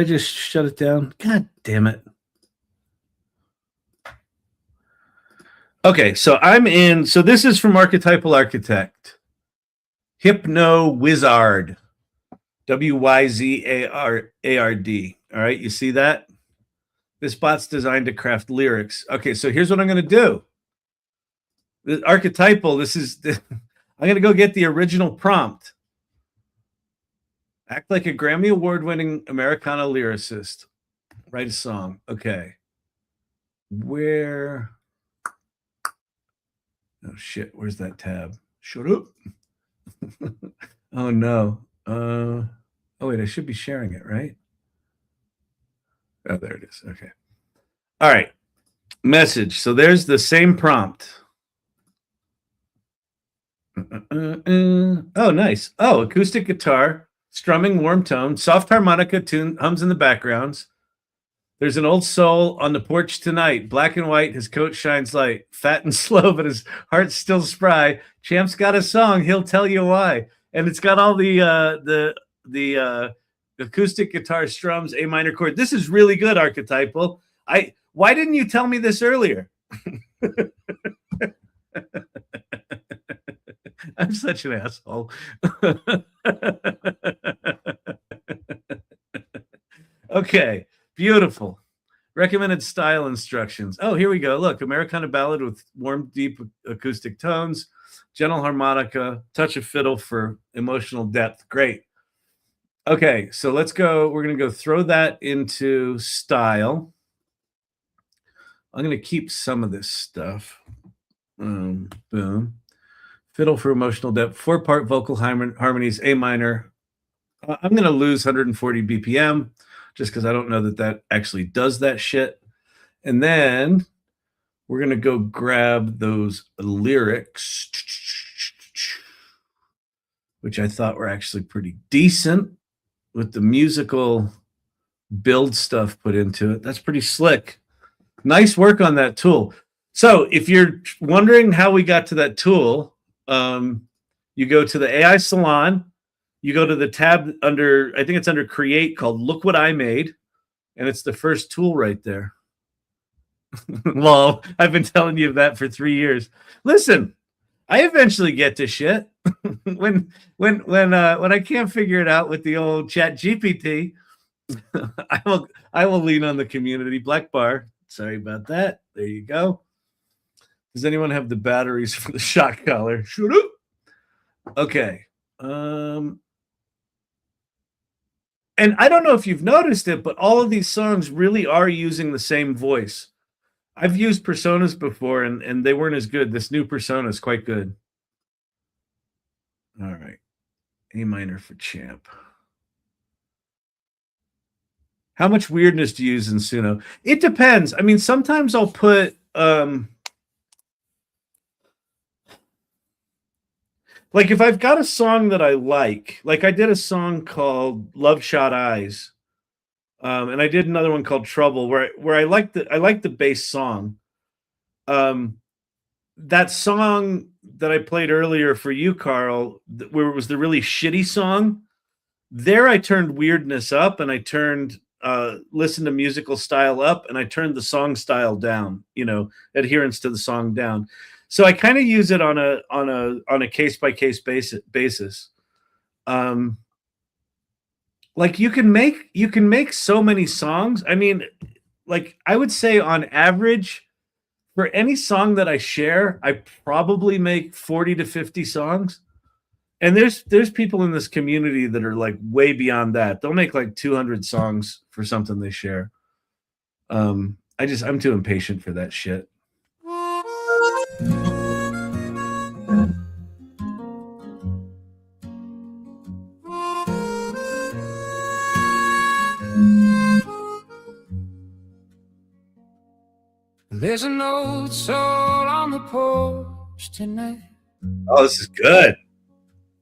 just shut it down? God damn it. Okay, so I'm in. So this is from Archetypal Architect. Hypno Wizard. WYZARD. All right, you see that? This bot's designed to craft lyrics. Okay, so here's what I'm going to do. The Archetypal, I'm going to go get the original prompt. Act like a Grammy Award-winning Americana lyricist. Write a song. Okay. Where? Oh, shit. Where's that tab? Shut up. Oh, no. Oh, wait. I should be sharing it, right? Oh, there it is. Okay. All right. Message. So there's the same prompt. Oh, nice. Oh, acoustic guitar. Strumming warm tone, soft harmonica tune hums in the backgrounds. There's an old soul on the porch tonight, black and white, his coat shines light, fat and slow, but his heart's still spry. Champ's got a song, he'll tell you why. And it's got all the acoustic guitar strums, A minor chord. This is really good, Archetypal. Why didn't you tell me this earlier? I'm such an asshole. Okay, beautiful. Recommended style instructions. Oh, here we go. Look, Americana ballad with warm, deep acoustic tones, gentle harmonica, touch of fiddle for emotional depth. Great. Okay, so let's go. We're going to go throw that into style. I'm going to keep some of this stuff. Boom. Fiddle for emotional depth, 4-part vocal harmonies, A minor. I'm going to lose 140 BPM just because I don't know that actually does that shit. And then we're going to go grab those lyrics, which I thought were actually pretty decent with the musical build stuff put into it. That's pretty slick. Nice work on that tool. So if you're wondering how we got to that tool, you go to the AI Salon, you go to the tab under, I think it's under Create, called Look What I Made, and it's the first tool right there. Well, I've been telling you that for 3 years. Listen, I eventually get to shit. when I can't figure it out with the old Chat GPT, I will lean on the community. Black bar. Sorry about that. There you go. Does anyone have the batteries for the shock collar? Shoot up. Okay. And I don't know if you've noticed it, but all of these songs really are using the same voice. I've used personas before, and they weren't as good. This new persona is quite good. All right. A minor for Champ. How much weirdness do you use in Suno? It depends. I mean, sometimes I'll put like if I've got a song that I like I did a song called Love Shot Eyes. And I did another one called Trouble where I like the bass song. That song that I played earlier for you, Carl, where it was the really shitty song, there I turned weirdness up and I turned listen to musical style up and I turned the song style down, adherence to the song down. So I kind of use it on a case by case basis. Like you can make so many songs. I mean, like I would say on average, for any song that I share, I probably make 40 to 50 songs. And there's people in this community that are like way beyond that. They'll make like 200 songs for something they share. I'm too impatient for that shit. There's an old soul on the porch tonight. Oh, this is good.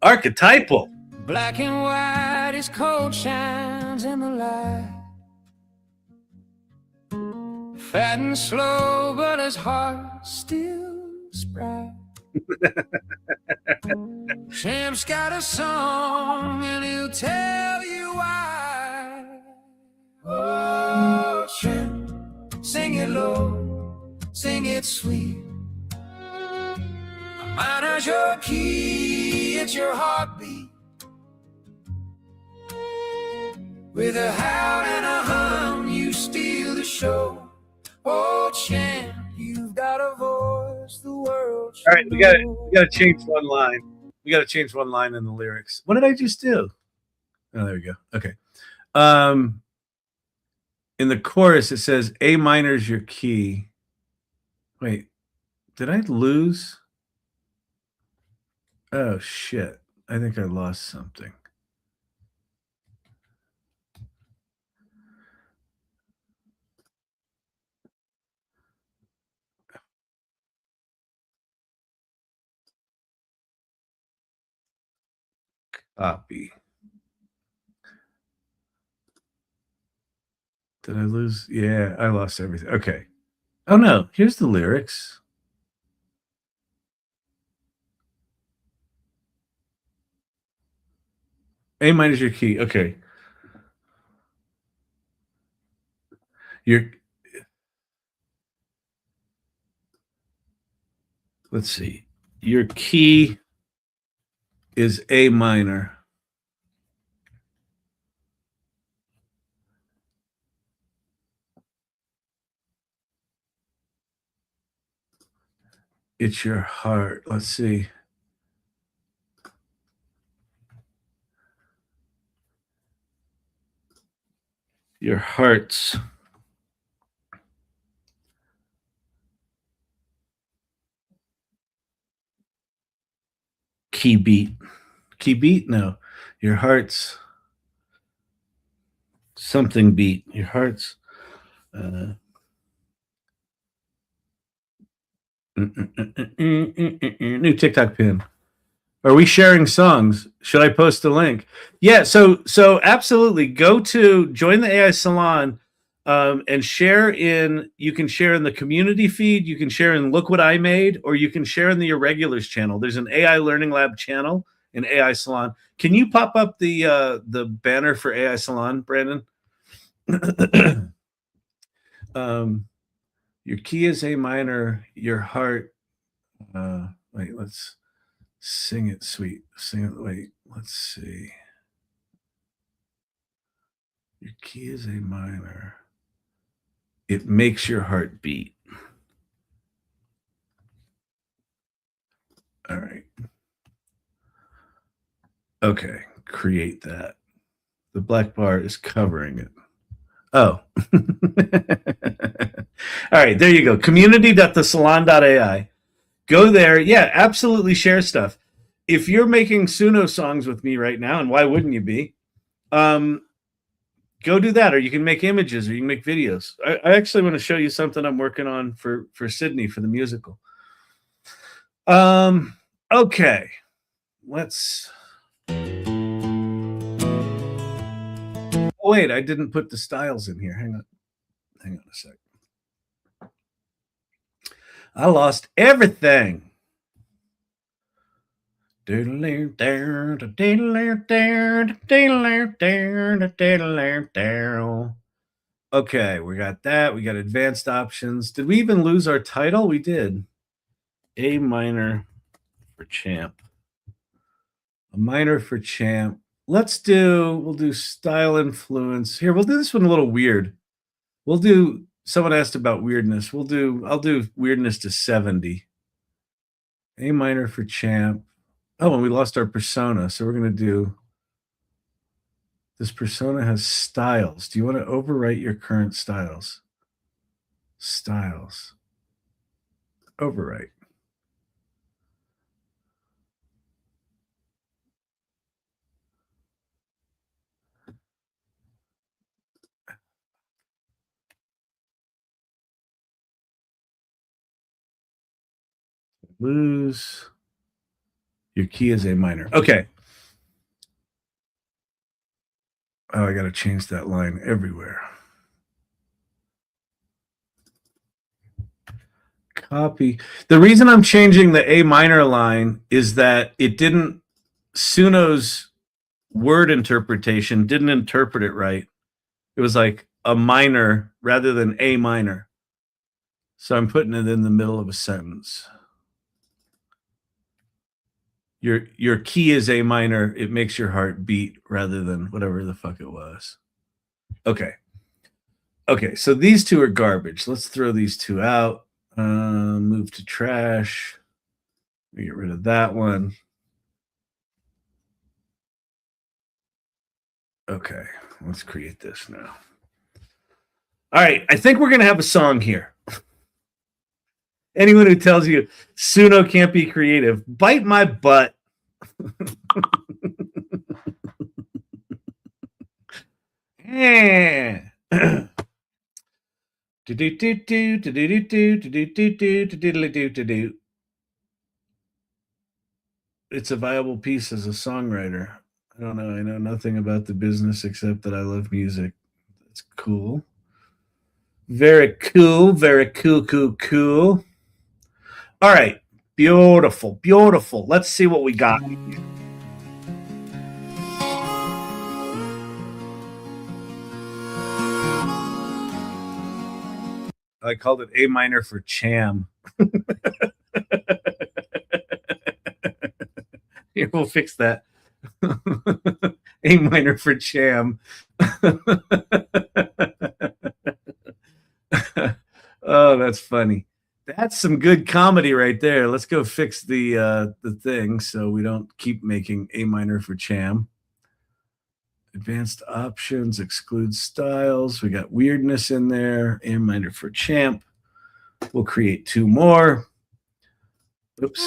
Archetypal. Black and white, his coat shines in the light. Fat and slow, but his heart still spry. Champ's got a song and he'll tell you why. Oh, Champ, sing it low, sing it sweet. Miner's your key, it's your heartbeat. With a howl and a hum, you steal the show. Oh, Champ, you've got a voice the world should. All right, we gotta change one line. We gotta change one line in the lyrics. What did I just do? Oh, there we go. Okay. In the chorus, it says A minor's your key. Wait, did I lose? Oh shit! I think I lost something. Copy. Did I lose? Yeah, I lost everything. Okay. Oh no, here's the lyrics. A minor's your key. Okay. Let's see. Your key is A minor. It's your heart. Let's see. Your heart's key beat. Key beat? No. Your heart's something beat. Your heart's new TikTok pin. Are we sharing songs? Should I post a link? Yeah, so absolutely. Go to join the AI Salon and share in. You can share in the community feed. You can share in Look What I Made, or you can share in the Irregulars channel. There's an AI Learning Lab channel in AI Salon. Can you pop up the banner for AI Salon, Brandon? Your key is A minor. Your heart. Wait, let's. Sing it, sweet. Sing it. Wait, let's see. Your key is A minor. It makes your heart beat. All right. Okay, create that. The black bar is covering it. Oh. All right, there you go. Community.thesalon.ai. Go there. Yeah, absolutely share stuff. If you're making Suno songs with me right now, and why wouldn't you be? go do that, or you can make images, or you can make videos. I actually want to show you something I'm working on for Sydney for the musical. Okay, let's. Oh, wait, I didn't put the styles in here. Hang on a sec. I lost everything. Okay, we got that. We got advanced options. Did we even lose our title? We did. A minor for champ. A minor for champ. We'll do style influence. Here, we'll do this one a little weird. Someone asked about weirdness. I'll do weirdness to 70. A minor for champ. Oh, and we lost our persona. So we're going to do, this persona has styles. Do you want to overwrite your current styles? Styles. Overwrite. Lose. Your key is A minor. Okay. Oh, I got to change that line everywhere. Copy. The reason I'm changing the A minor line is that Suno's word interpretation didn't interpret it right. It was like a minor rather than A minor. So I'm putting it in the middle of a sentence. Your key is A minor. It makes your heart beat rather than whatever the fuck it was. Okay. Okay, so these two are garbage. Let's throw these two out. Move to trash. We get rid of that one. Okay, let's create this now. All right, I think we're going to have a song here. Anyone who tells you Suno can't be creative, bite my butt. Yeah. It's a viable piece as a songwriter. I don't know. I know nothing about the business except that I love music. That's cool. Very cool. Very cool, cool, cool. All right. Beautiful, beautiful. Let's see what we got here. I called it A minor for Cham. Here, we'll fix that. A minor for Cham. Oh, that's funny. That's some good comedy right there. Let's go fix the thing so we don't keep making A minor for Cham. Advanced options, exclude styles. We got weirdness in there. A minor for champ. We'll create two more. Oops.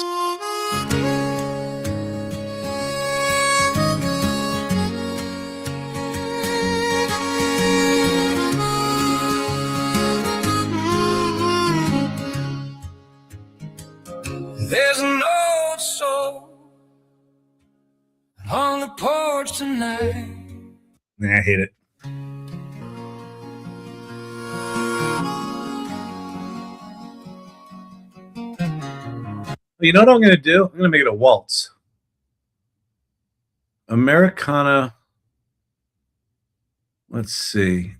There's an old soul on the porch tonight. Nah, I hate it. You know what I'm going to do? I'm going to make it a waltz. Americana. Let's see.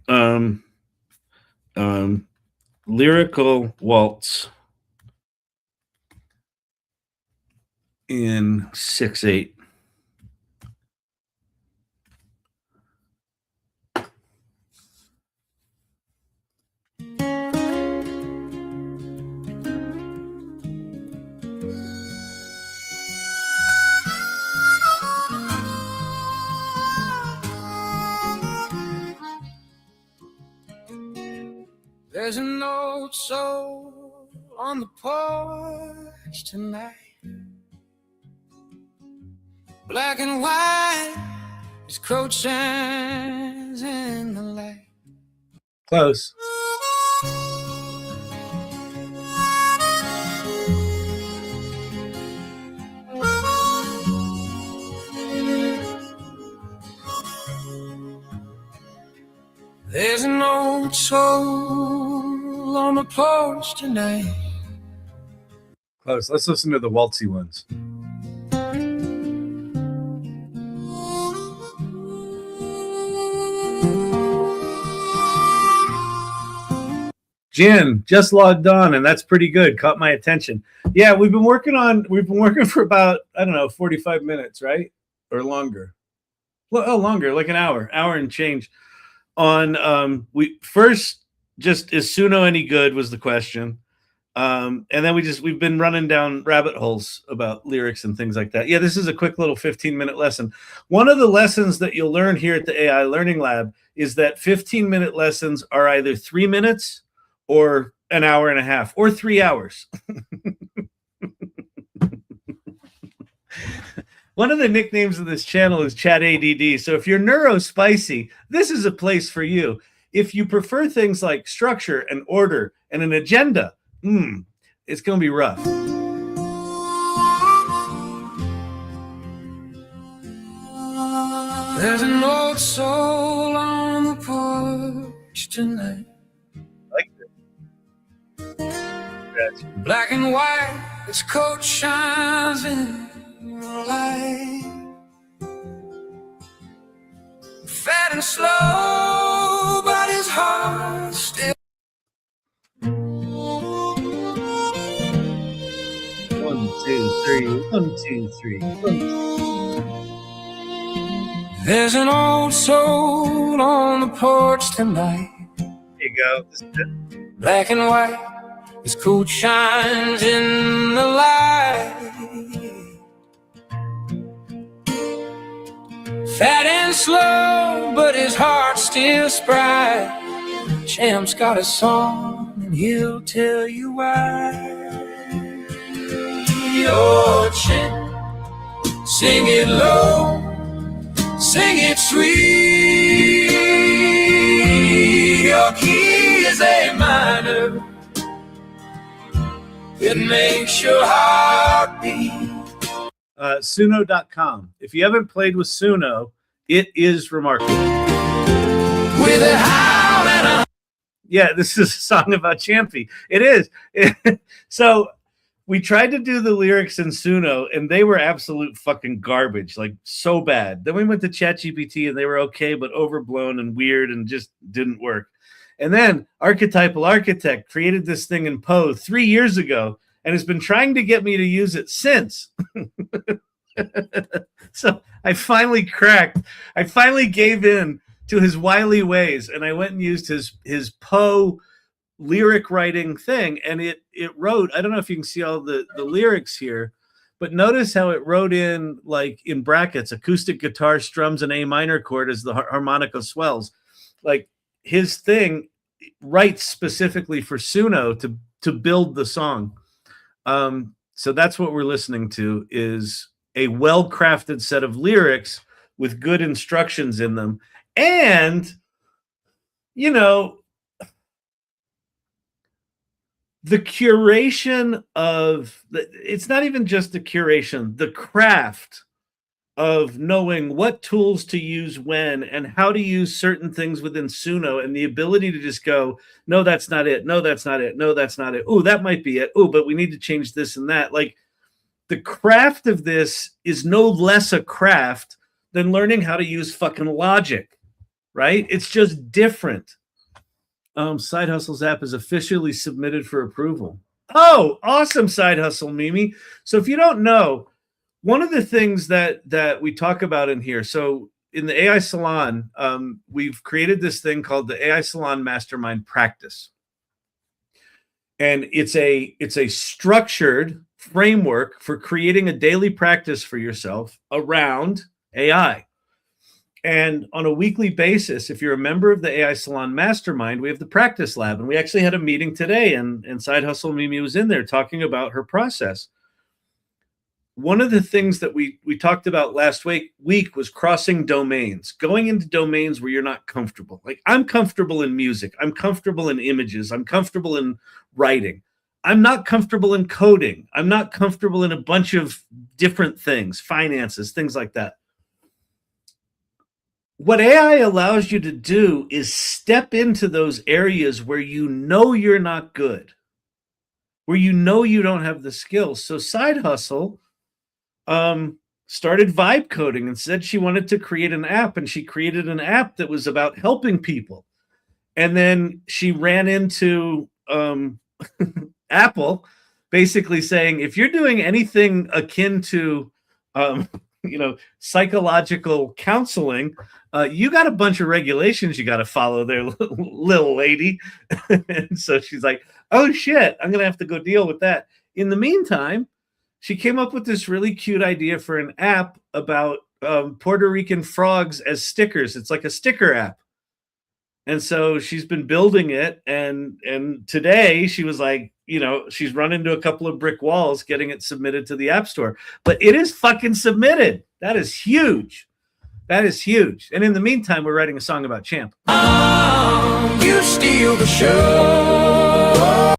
Lyrical waltz in 6/8. There's an old soul on the porch tonight. Black and white is crouching in the light. Close. There's an old soul on the porch tonight. Close. Let's listen to the waltzy ones. Jen just logged on, and that's pretty good. Caught my attention. Yeah, we've been working for about, I don't know, 45 minutes, right? Or longer. Well, oh, longer, like an hour and change. On we first, just is Suno any good was the question. And then we've been running down rabbit holes about lyrics and things like that. Yeah, this is a quick little 15-minute lesson. One of the lessons that you'll learn here at the AI Learning Lab is that 15-minute lessons are either 3 minutes or an hour and a half or 3 hours. One of the nicknames of this channel is Chat ADD. So if you're neurospicy, this is a place for you. If you prefer things like structure and order and an agenda, it's going to be rough. There's an old soul on the porch tonight. Like this. That's Black and white, his coat shines in the light. Fat and slow, but his heart still. 1, 2, 3. 1, 2, 3. 1, 2. There's an old soul on the porch tonight. There you go. This is it. Black and white, his coat shines in the light. Fat and slow, but his heart's still spry. Champ's got a song, and he'll tell you why. Oh, Champ, sing it low, sing it sweet. Your key is A minor. It makes your heart beat. Suno.com. If you haven't played with Suno, it is remarkable. With a howl and a... Yeah, this is a song about Champy. It is. So we tried to do the lyrics in Suno, and they were absolute fucking garbage, like so bad. Then we went to ChatGPT, and they were okay, but overblown and weird and just didn't work. And then Archetypal Architect created this thing in Poe 3 years ago and has been trying to get me to use it since. So I finally cracked. I finally gave in to his wily ways, and I went and used his Poe lyric writing thing, and it wrote, I don't know if you can see all the lyrics here, but notice how it wrote in, like, in brackets, acoustic guitar strums an A minor chord as the harmonica swells. Like, his thing writes specifically for Suno to build the song. So that's what we're listening to, is a well-crafted set of lyrics with good instructions in them. And, you know, the curation of, it's not even just the curation, the craft of knowing what tools to use when and how to use certain things within Suno, and the ability to just go, no, that's not it. No, that's not it. No, that's not it. Oh, that might be it. Oh, but we need to change this and that. Like, the craft of this is no less a craft than learning how to use fucking Logic, right? It's just different. Side Hustle's app is officially submitted for approval. Oh, awesome, Side Hustle, Mimi. So if you don't know, one of the things that we talk about in here, so in the AI Salon, we've created this thing called the AI Salon Mastermind Practice. And it's a structured framework for creating a daily practice for yourself around AI. And on a weekly basis, if you're a member of the AI Salon Mastermind, we have the practice lab. And we actually had a meeting today, and Side Hustle Mimi was in there talking about her process. one of the things that we talked about last week was crossing domains, going into domains where you're not comfortable. Like, I'm comfortable in music, I'm comfortable in images, I'm comfortable in writing. I'm not comfortable in coding. I'm not comfortable in a bunch of different things, finances, things like that. What AI allows you to do is step into those areas where you know you're not good, where you know you don't have the skills. So Side Hustle started vibe coding and said she wanted to create an app, and she created an app that was about helping people. And then she ran into Apple, basically saying, if you're doing anything akin to psychological counseling, you got a bunch of regulations you got to follow there, little lady. And so she's like, oh shit, I'm gonna have to go deal with that. In the meantime, she came up with this really cute idea for an app about Puerto Rican frogs as stickers. It's like a sticker app. And so she's been building it, and today she was like, she's run into a couple of brick walls getting it submitted to the App Store. But it is fucking submitted. That is huge. That is huge. And in the meantime, we're writing a song about Champ. You steal the show.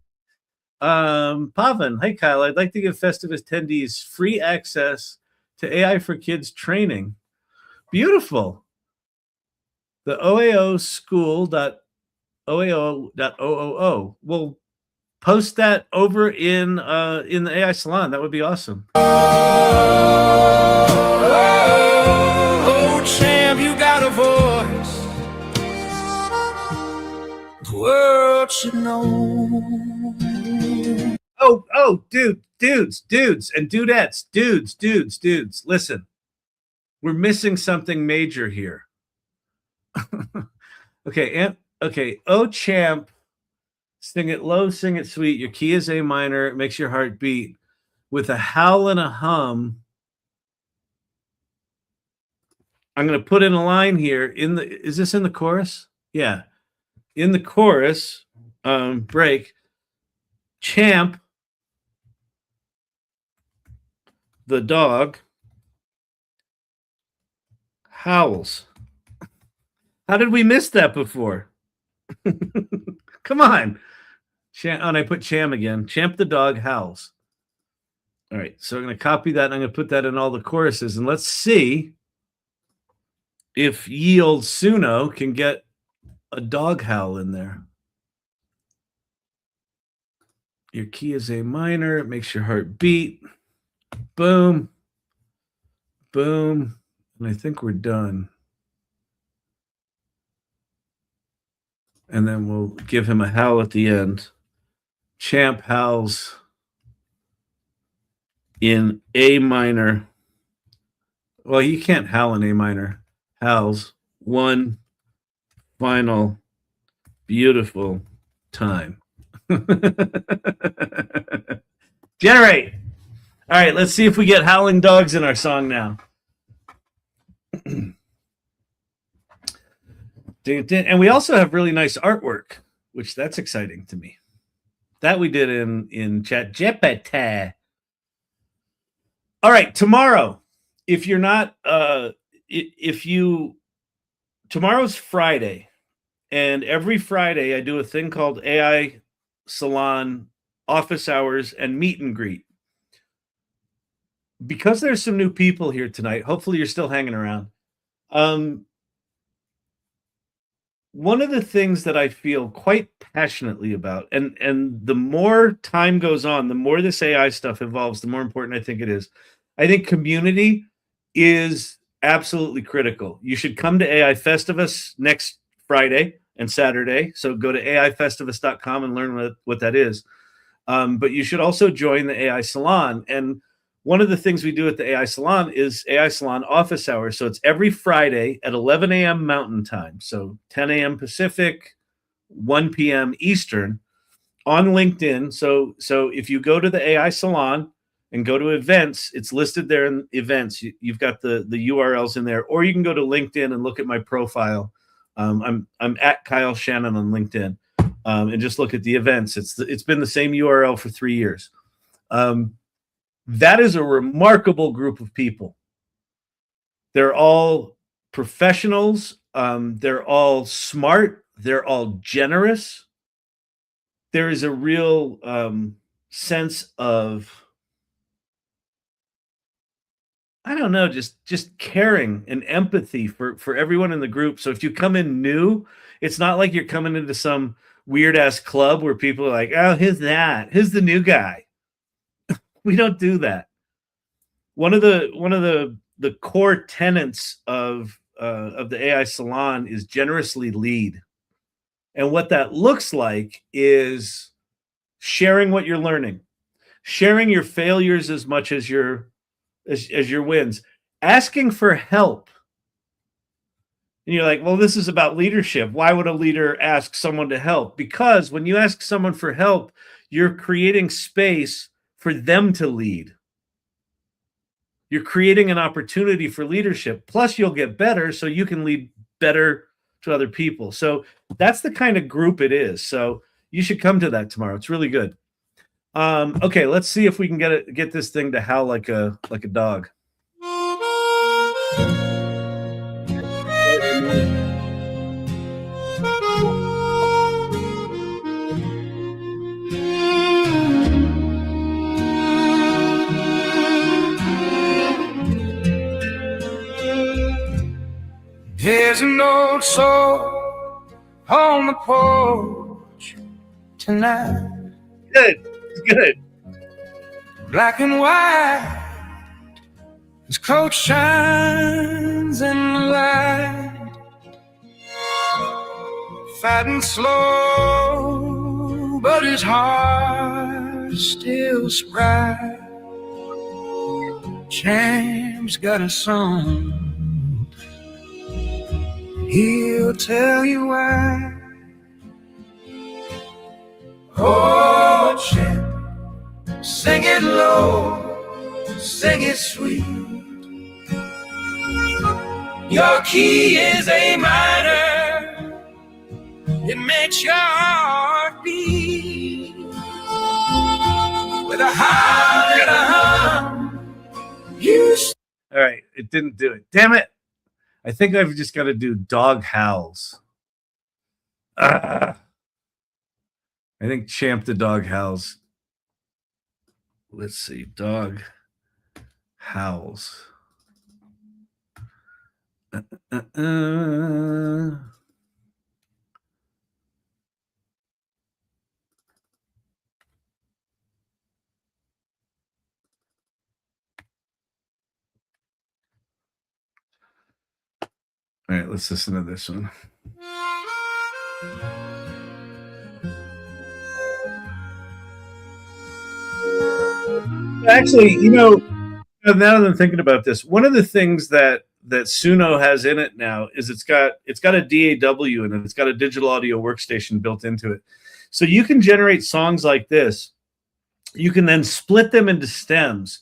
Pavan, hey Kyle, I'd like to give Festivus attendees free access to AI for Kids training. Beautiful. The oaoschool.oao.ooo. We'll post that over in the AI Salon. That would be awesome. Oh, Champ, you got a voice the world should know. Oh, dudes, and dudettes, dudes. Listen, we're missing something major here. Okay. Oh, Champ, sing it low, sing it sweet. Your key is A minor. It makes your heart beat with a howl and a hum. I'm going to put in a line here. Is this in the chorus? Yeah. In the chorus, break. Champ, the dog, howls. How did we miss that before? Come on. And I put Cham again. Champ the dog howls. All right, so I'm going to copy that, and I'm going to put that in all the choruses, and let's see if ye old Suno can get a dog howl in there. Your key is A minor. It makes your heart beat. Boom. Boom. And I think we're done. And then we'll give him a howl at the end. Champ howls in A minor. Well, you can't howl in A minor. Howls one final beautiful time. Generate. All right, let's see if we get howling dogs in our song now. And we also have really nice artwork, which that's exciting to me. That we did in chat. Jetpack. All right, tomorrow. If you're not, tomorrow's Friday, and every Friday I do a thing called AI Salon office hours and meet and greet. Because there's some new people here tonight, hopefully you're still hanging around. One of the things that I feel quite passionately about, and the more time goes on, the more this AI stuff evolves, the more important I think it is. I think community is absolutely critical. You should come to AI Festivus next Friday and Saturday. So go to aifestivus.com and learn what that is. But you should also join the AI Salon. And one of the things we do at the AI Salon is AI Salon office hours. So it's every Friday at 11 a.m. Mountain Time. So 10 a.m. Pacific, 1 p.m. Eastern on LinkedIn. So if you go to the AI Salon and go to events, it's listed there in events. You've got the URLs in there, or you can go to LinkedIn and look at my profile. I'm at Kyle Shannon on LinkedIn, and just look at the events. It's been the same URL for 3 years. That is a remarkable group of people. They're all professionals. They're all smart. They're all generous. There is a real sense of, I don't know, just caring and empathy for everyone in the group. So if you come in new, it's not like you're coming into some weird ass club where people are like, oh, who's that? Who's the new guy? We don't do that. One of the core tenets of the AI Salon is generously lead. And what that looks like is sharing what you're learning, sharing your failures as much as your wins, asking for help. And you're like, well, this is about leadership. Why would a leader ask someone to help? Because when you ask someone for help, you're creating space for them to lead. You're creating an opportunity for leadership. Plus, you'll get better so you can lead better to other people. So that's the kind of group it is. So you should come to that tomorrow. It's really good. Okay, let's see if we can get this thing to howl like a dog. There's an old soul on the porch tonight. Good, good. Black and white, his coat shines in the light. Fat and slow, but his heart is still spry. Champ's got a song, he'll tell you why. Oh, Champ, sing it low, sing it sweet. Your key is A minor, it makes your heart beat. With a howl and a hum, you. All right, it didn't do it. Damn it. I think I've just got to do Dog Howls. I think Champ the Dog Howls. Let's see. Dog Howls. All right, let's listen to this one. Actually, you know, now that I'm thinking about this, one of the things that Suno has in it now is it's got a DAW in it. It's got a digital audio workstation built into it. So you can generate songs like this. You can then split them into stems.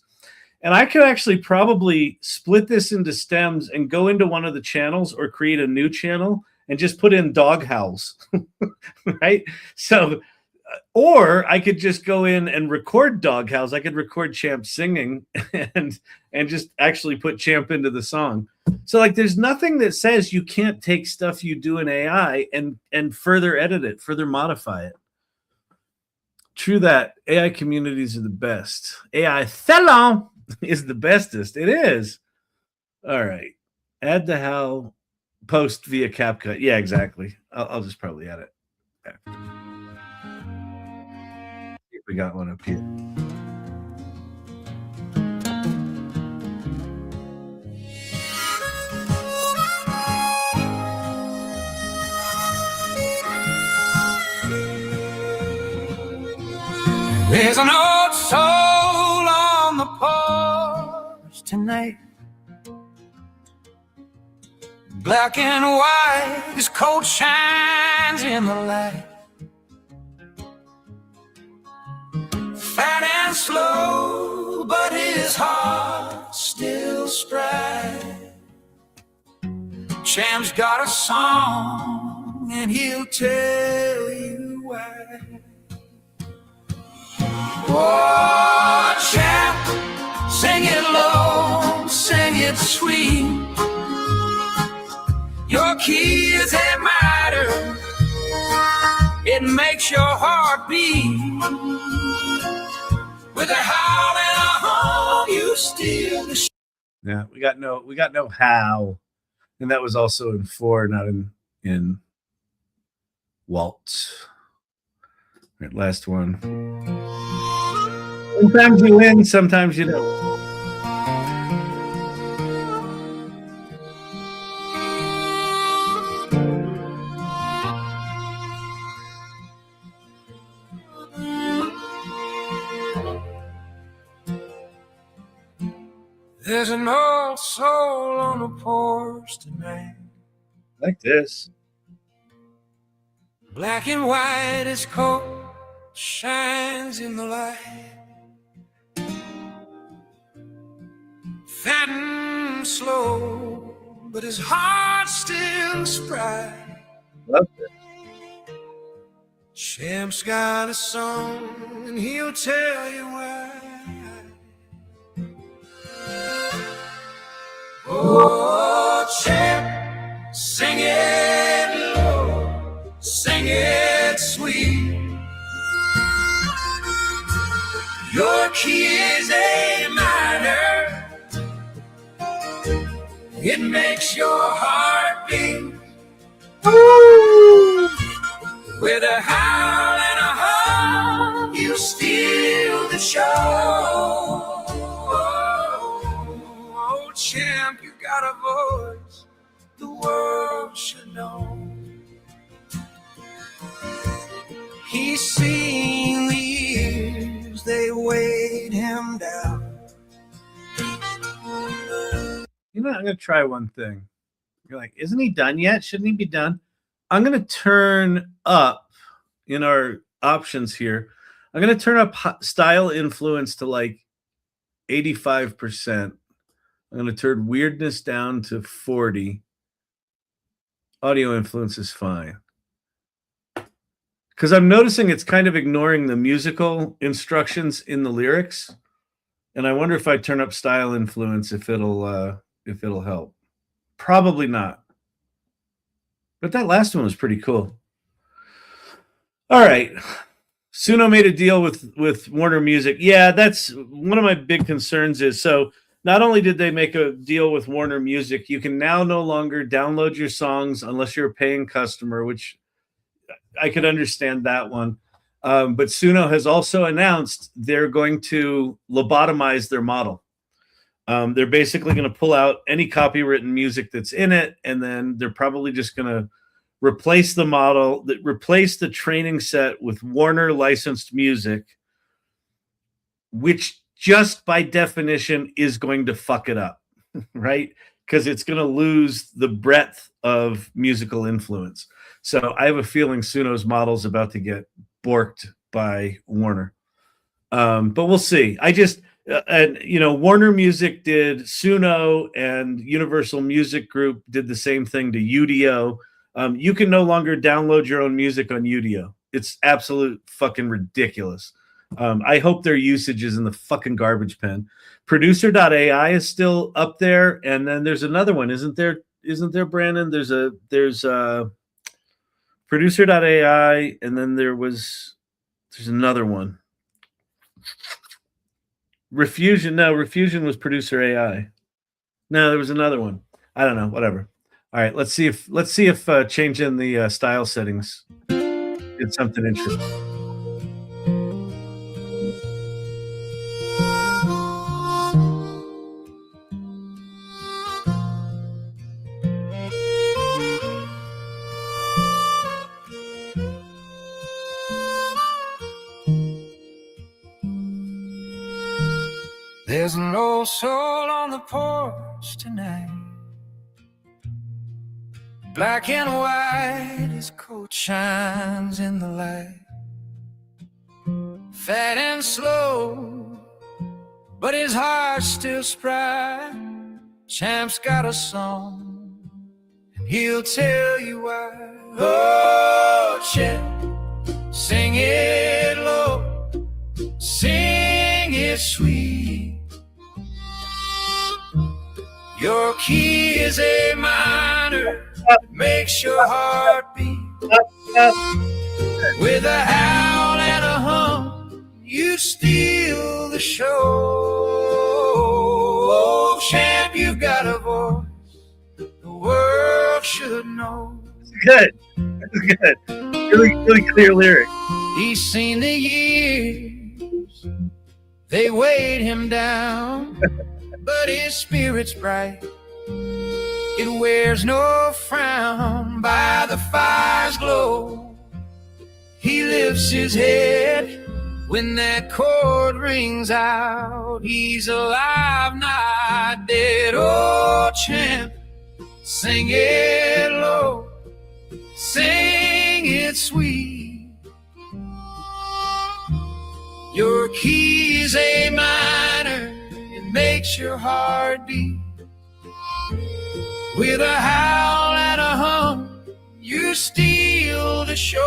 And I could actually probably split this into stems and go into one of the channels or create a new channel and just put in Dog Howls, right? So, or I could just go in and record Dog Howls. I could record Champ singing and just actually put Champ into the song. So like there's nothing that says you can't take stuff you do in AI and further edit it, further modify it. True that. AI communities are the best. AI Salon is the bestest. It is. All right. Add the howl post via CapCut. Yeah, exactly. I'll just probably add it. Okay. We got one up here. There's an old soul on the porch tonight. Black and white, his coat shines in the light. Fat and slow, but his heart still spry. Champ's got a song, and he'll tell you why. Oh, Champ, Sing it low, sing it sweet. Your key is a matter. It makes your heart beat. With a howl and a hum, you steal the Yeah, we got no how, and that was also in 4, not in waltz. All right, last one. Sometimes you win, sometimes you don't. There's an old soul on the porch tonight. Like this. Black and white, his coat shines in the light. Fat and slow, but his heart still spry. Love it. Champ's got a song, and he'll tell you why. Oh, Champ, sing it low, sing it sweet. Your key is A minor. It makes your heart beat. With a howl and a hum, you steal the show. Oh, Champ, you got a voice the world should know. He's seen the years they weighed him down. You know, I'm going to try one thing. You're like, isn't he done yet? Shouldn't he be done? I'm going to turn up in our options here. I'm going to turn up style influence to like 85%. I'm going to turn weirdness down to 40. Audio influence is fine. Because I'm noticing it's kind of ignoring the musical instructions in the lyrics. And I wonder if I turn up style influence, if it'll help. Probably not. But that last one was pretty cool. All right. Suno made a deal with Warner Music. Yeah, that's one of my big concerns is, so not only did they make a deal with Warner Music, you can now no longer download your songs unless you're a paying customer, which I could understand that one. But Suno has also announced they're going to lobotomize their model. They're basically going to pull out any copywritten music that's in it, and then they're probably just going to replace the model, replace the training set with Warner licensed music, which just by definition is going to fuck it up, right? Because it's going to lose the breadth of musical influence. So I have a feeling Suno's model is about to get borked by Warner. But we'll see. Warner Music did, Suno and Universal Music Group did the same thing to Udio. You can no longer download your own music on Udio. It's absolute fucking ridiculous. I hope their usage is in the fucking garbage pen. Producer.ai is still up there, and then there's another one, isn't there, Brandon? There's Producer.ai, and then there's another one. Refusion was Producer AI. No, there was another one. I don't know, whatever. All right, let's see if changing the style settings did something interesting. There's an old soul on the porch tonight. Black and white, his coat shines in the light. Fat and slow, but his heart's still spry. Champ's got a song, and he'll tell you why. Oh, Champ, sing it low, sing it sweet. Your key is A minor. It makes your heart beat. With a howl and a hum, you steal the show. Oh, champ, you've got a voice the world should know. Good. That's good. Really clear lyric. He's seen the years, they weighed him down, but his spirit's bright. It wears no frown. By the fire's glow, he lifts his head. When that chord rings out, he's alive, not dead. Oh, champ, sing it low, sing it sweet. Your key's A minor, it makes your heart beat. With a howl and a hum, you steal the show.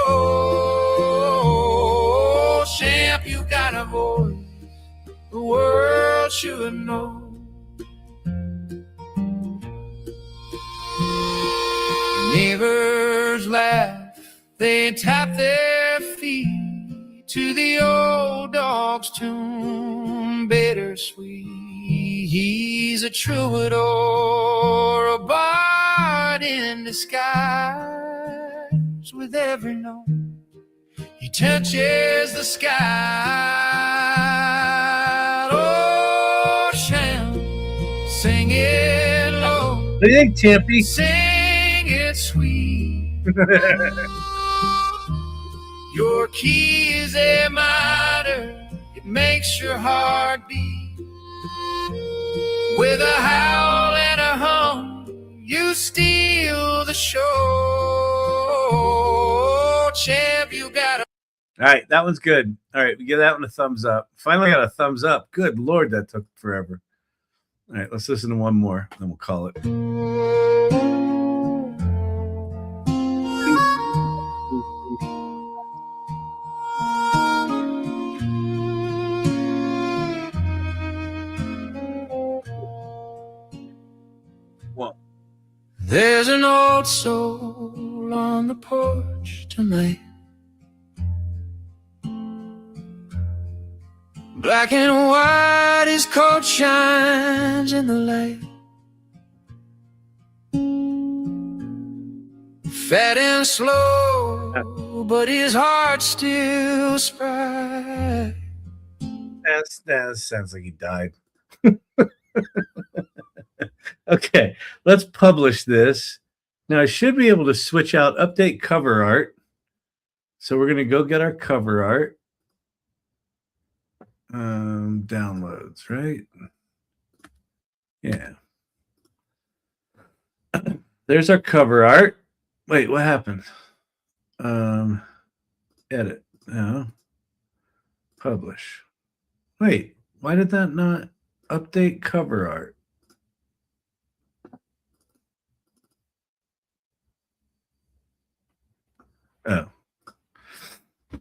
Champ, you got a voice the world should know. Neighbors laugh, they tap their feet to the old dog's tune, bittersweet. He's a troubadour, a bard in disguise. With every note he touches the sky. Oh, champ, sing it low. What do you think, Champy? Sing it sweet. Your key is A minor, it makes your heart beat. With a howl and a hum, you steal the show. Champ, you got a... All right, that one's good. All right, we give that one a thumbs up. Finally got a thumbs up. Good Lord, that took forever. All right, let's listen to one more, then we'll call it. There's an old soul on the porch tonight, black and white, his coat shines in the light. Fat and slow, but his heart still spry. That sounds like he died. Okay, let's publish this. Now I should be able to switch out update cover art. So we're going to go get our cover art. Downloads, right? Yeah. There's our cover art. Wait, what happened? Edit. No. Publish. Wait, why did that not update cover art? Oh.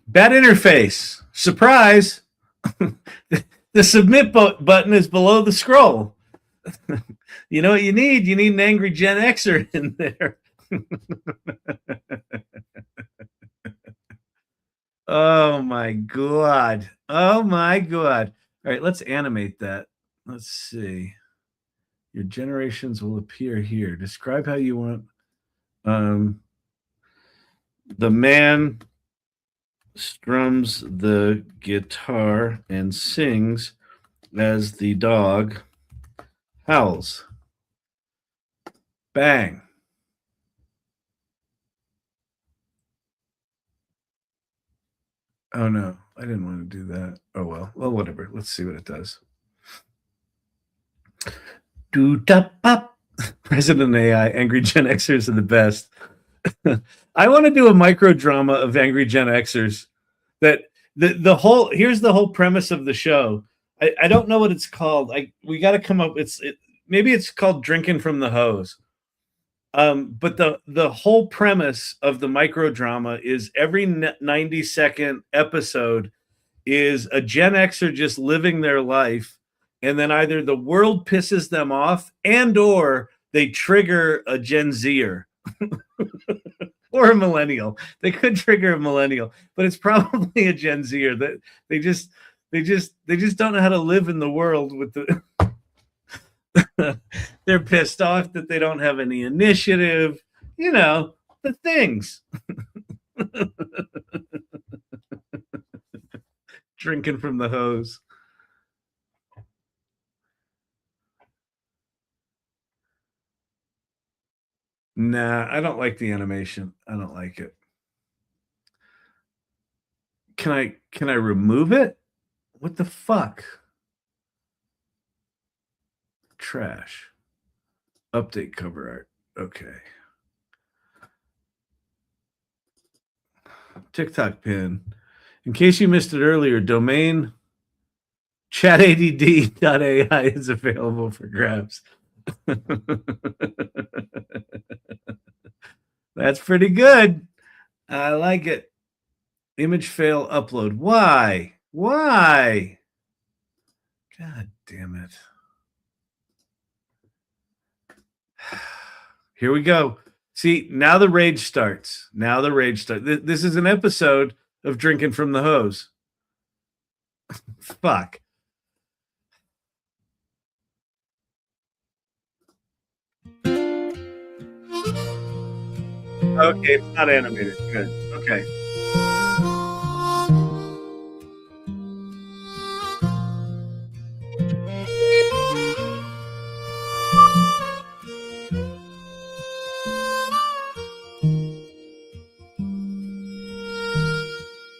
Bad interface. Surprise. The submit button is below the scroll. You know what you need? You need an angry Gen Xer in there. Oh my God. Oh my God. All right, let's animate that. Let's see. Your generations will appear here. Describe how you want. The man strums the guitar and sings as the dog howls. Bang. Oh no, I didn't want to do that. Oh well, whatever. Let's see what it does. Do-da-pop. President AI, angry Gen Xers are the best. I want to do a micro drama of angry Gen Xers. That the whole here's the whole premise of the show. I don't know what it's called. We got to come up. Maybe it's called Drinking from the Hose. But the whole premise of the micro drama is every 90-second episode is a Gen Xer just living their life, and then either the world pisses them off and or they trigger a Gen Zer or a millennial. They could trigger a millennial, but it's probably a Gen Zer that they just don't know how to live in the world with the they're pissed off that they don't have any initiative, you know, the things. Drinking from the hose. Nah, I don't like the animation. I don't like it. Can I remove it? What the fuck? Trash. Update cover art. Okay. TikTok pin. In case you missed it earlier, domain chatadd.ai is available for grabs. That's pretty good. I like it. Image fail upload. Why? Why? God damn it. Here we go. See, now the rage starts. Now the rage starts. This is an episode of Drinking from the Hose. Fuck. Okay, it's not animated. Good. Okay.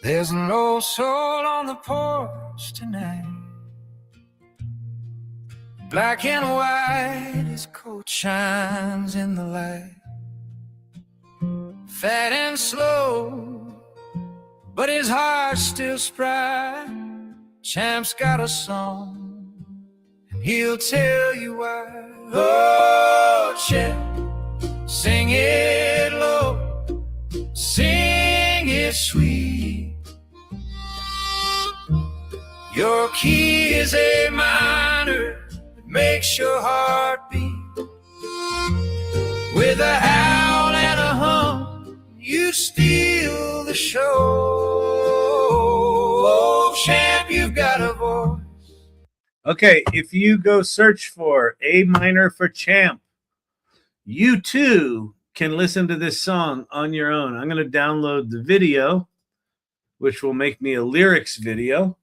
There's no soul on the porch tonight. Black and white, his coat shines in the light. Fat and slow, but his heart's still spry. Champ's got a song, and he'll tell you why. Oh, Champ, sing it low, sing it sweet. Your key is A minor, it makes your heart beat. With a howl and a hum, you steal the show. Oh, Champ, you've got a voice. Okay, if you go search for A minor for Champ, you too can listen to this song on your own. I'm going to download the video, which will make me a lyrics video.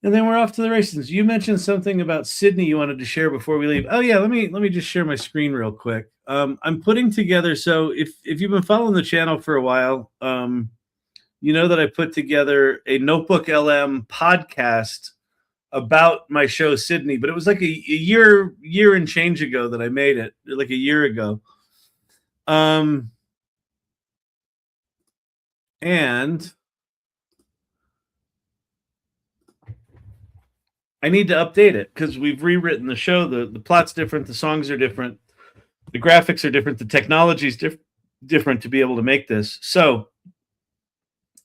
And then we're off to the races. You mentioned something about Sydney you wanted to share before we leave. Oh yeah, let me just share my screen real quick. I'm putting together. So if you've been following the channel for a while, you know that I put together a Notebook LM podcast about my show Sydney, but it was like a year and change ago that I made it, like a year ago. And I need to update it because we've rewritten the show. The plot's different. The songs are different. The graphics are different. The technology's different to be able to make this. So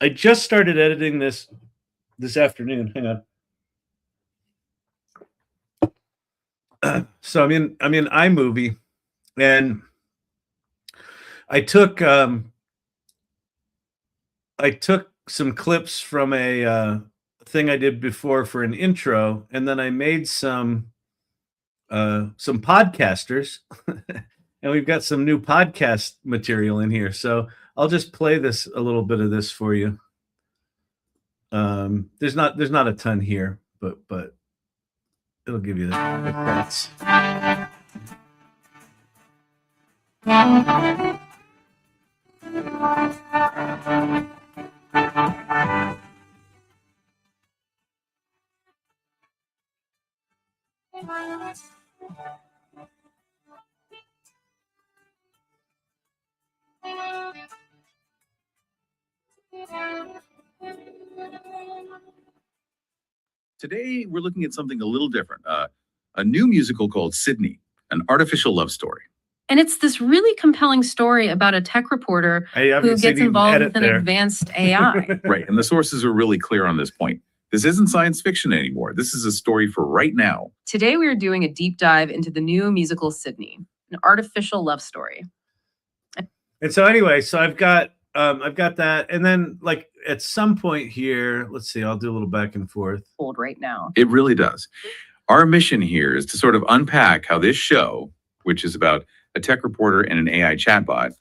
I just started editing this afternoon. Hang on. So I'm in iMovie, and I took some clips from a thing I did before for an intro, and then I made some podcasters, and we've got some new podcast material in here. So I'll just play this, a little bit of this for you. There's not a ton here, but it'll give you the sense. Today, we're looking at something a little different, a new musical called Sydney, an artificial love story. And it's this really compelling story about a tech reporter who gets involved with an advanced AI. Right, and the sources are really clear on this point. This isn't science fiction anymore. This is a story for right now. Today we are doing a deep dive into the new musical Sydney, an artificial love story. And so anyway, so I've got that, and then like at some point here, let's see, I'll do a little back and forth. Hold right now. It really does. Our mission here is to sort of unpack how this show, which is about a tech reporter and an AI chatbot,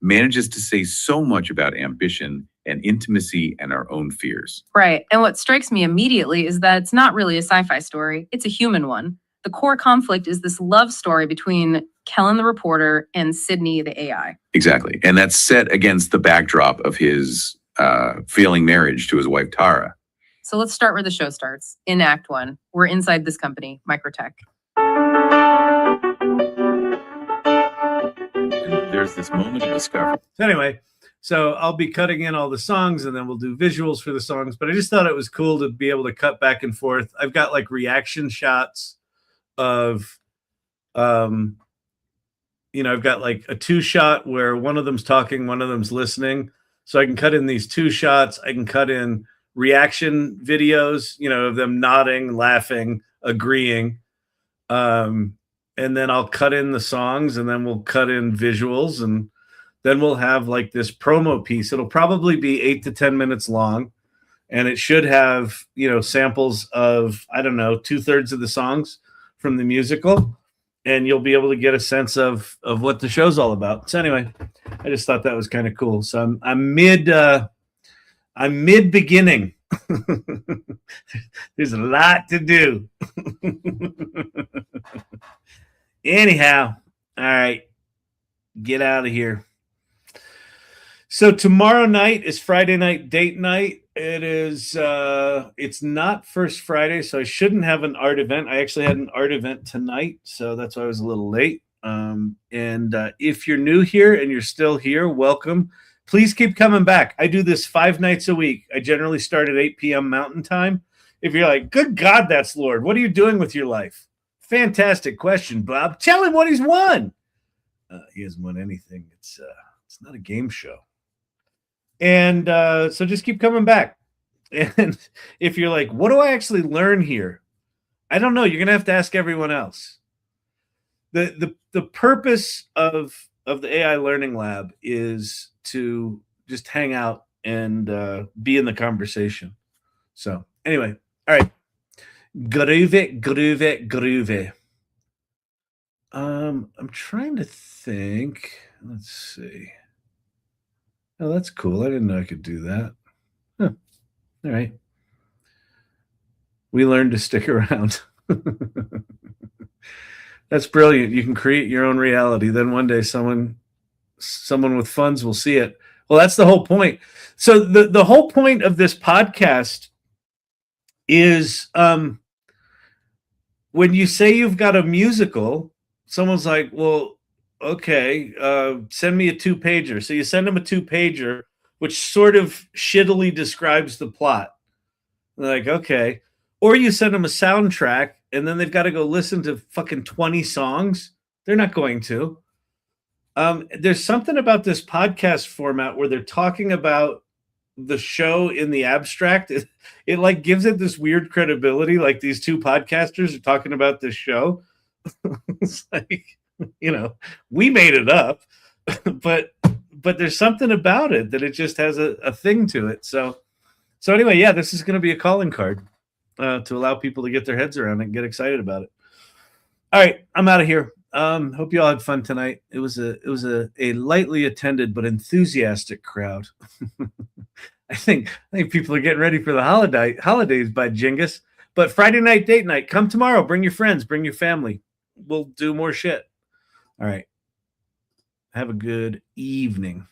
manages to say so much about ambition and intimacy and our own fears. Right. And what strikes me immediately is that it's not really a sci-fi story. It's a human one. The core conflict is this love story between Kellen the reporter and Sydney the AI. Exactly. And that's set against the backdrop of his failing marriage to his wife, Tara. So let's start where the show starts. In Act 1, we're inside this company, Microtech. And there's this moment of discovery. So anyway, so I'll be cutting in all the songs, and then we'll do visuals for the songs. But I just thought it was cool to be able to cut back and forth. I've got like reaction shots of, I've got like a 2-shot where one of them's talking, one of them's listening. So I can cut in these 2 shots. I can cut in reaction videos, of them nodding, laughing, agreeing. And then I'll cut in the songs, and then we'll cut in visuals, and then we'll have like this promo piece. It'll probably be 8 to 10 minutes long, and it should have, samples of, I don't know, 2/3 of the songs from the musical, and you'll be able to get a sense of what the show's all about. So anyway, I just thought that was kind of cool. So I'm mid beginning. There's a lot to do. Anyhow, all right, get out of here. So tomorrow night is Friday night date night. It is it's not First Friday, so I shouldn't have an art event. I actually had an art event tonight, so that's why I was a little late. And if you're new here and you're still here, welcome. Please keep coming back. I do this 5 nights a week. I generally start at 8 p.m. Mountain Time. If you're like, good God, that's Lord, what are you doing with your life? Fantastic question, Bob. Tell him what he's won. He hasn't won anything. It's not a game show. And so just keep coming back. And if you're like, what do I actually learn here? I don't know. You're going to have to ask everyone else. The purpose of the AI Learning Lab is to just hang out and be in the conversation. So anyway, all right. Groove it. I'm trying to think. Let's see. Oh, that's cool. I didn't know I could do that. Huh. All right. We learned to stick around. That's brilliant. You can create your own reality. Then one day someone with funds will see it. Well, that's the whole point. So the whole point of this podcast is when you say you've got a musical, someone's like, well, okay, send me a 2-pager. So you send them a 2-pager, which sort of shittily describes the plot. They're like, okay. Or you send them a soundtrack, and then they've got to go listen to fucking 20 songs. They're not going to. There's something about this podcast format where they're talking about the show in the abstract. It like gives it this weird credibility. Like these 2 podcasters are talking about this show. It's like, we made it up, but there's something about it that it just has a thing to it. So anyway, yeah, this is going to be a calling card to allow people to get their heads around it and get excited about it. All right, I'm out of here. Hope you all had fun tonight. It was a lightly attended but enthusiastic crowd. I think people are getting ready for the holidays by Jingus. But Friday night date night, come tomorrow. Bring your friends, bring your family. We'll do more shit. All right. Have a good evening.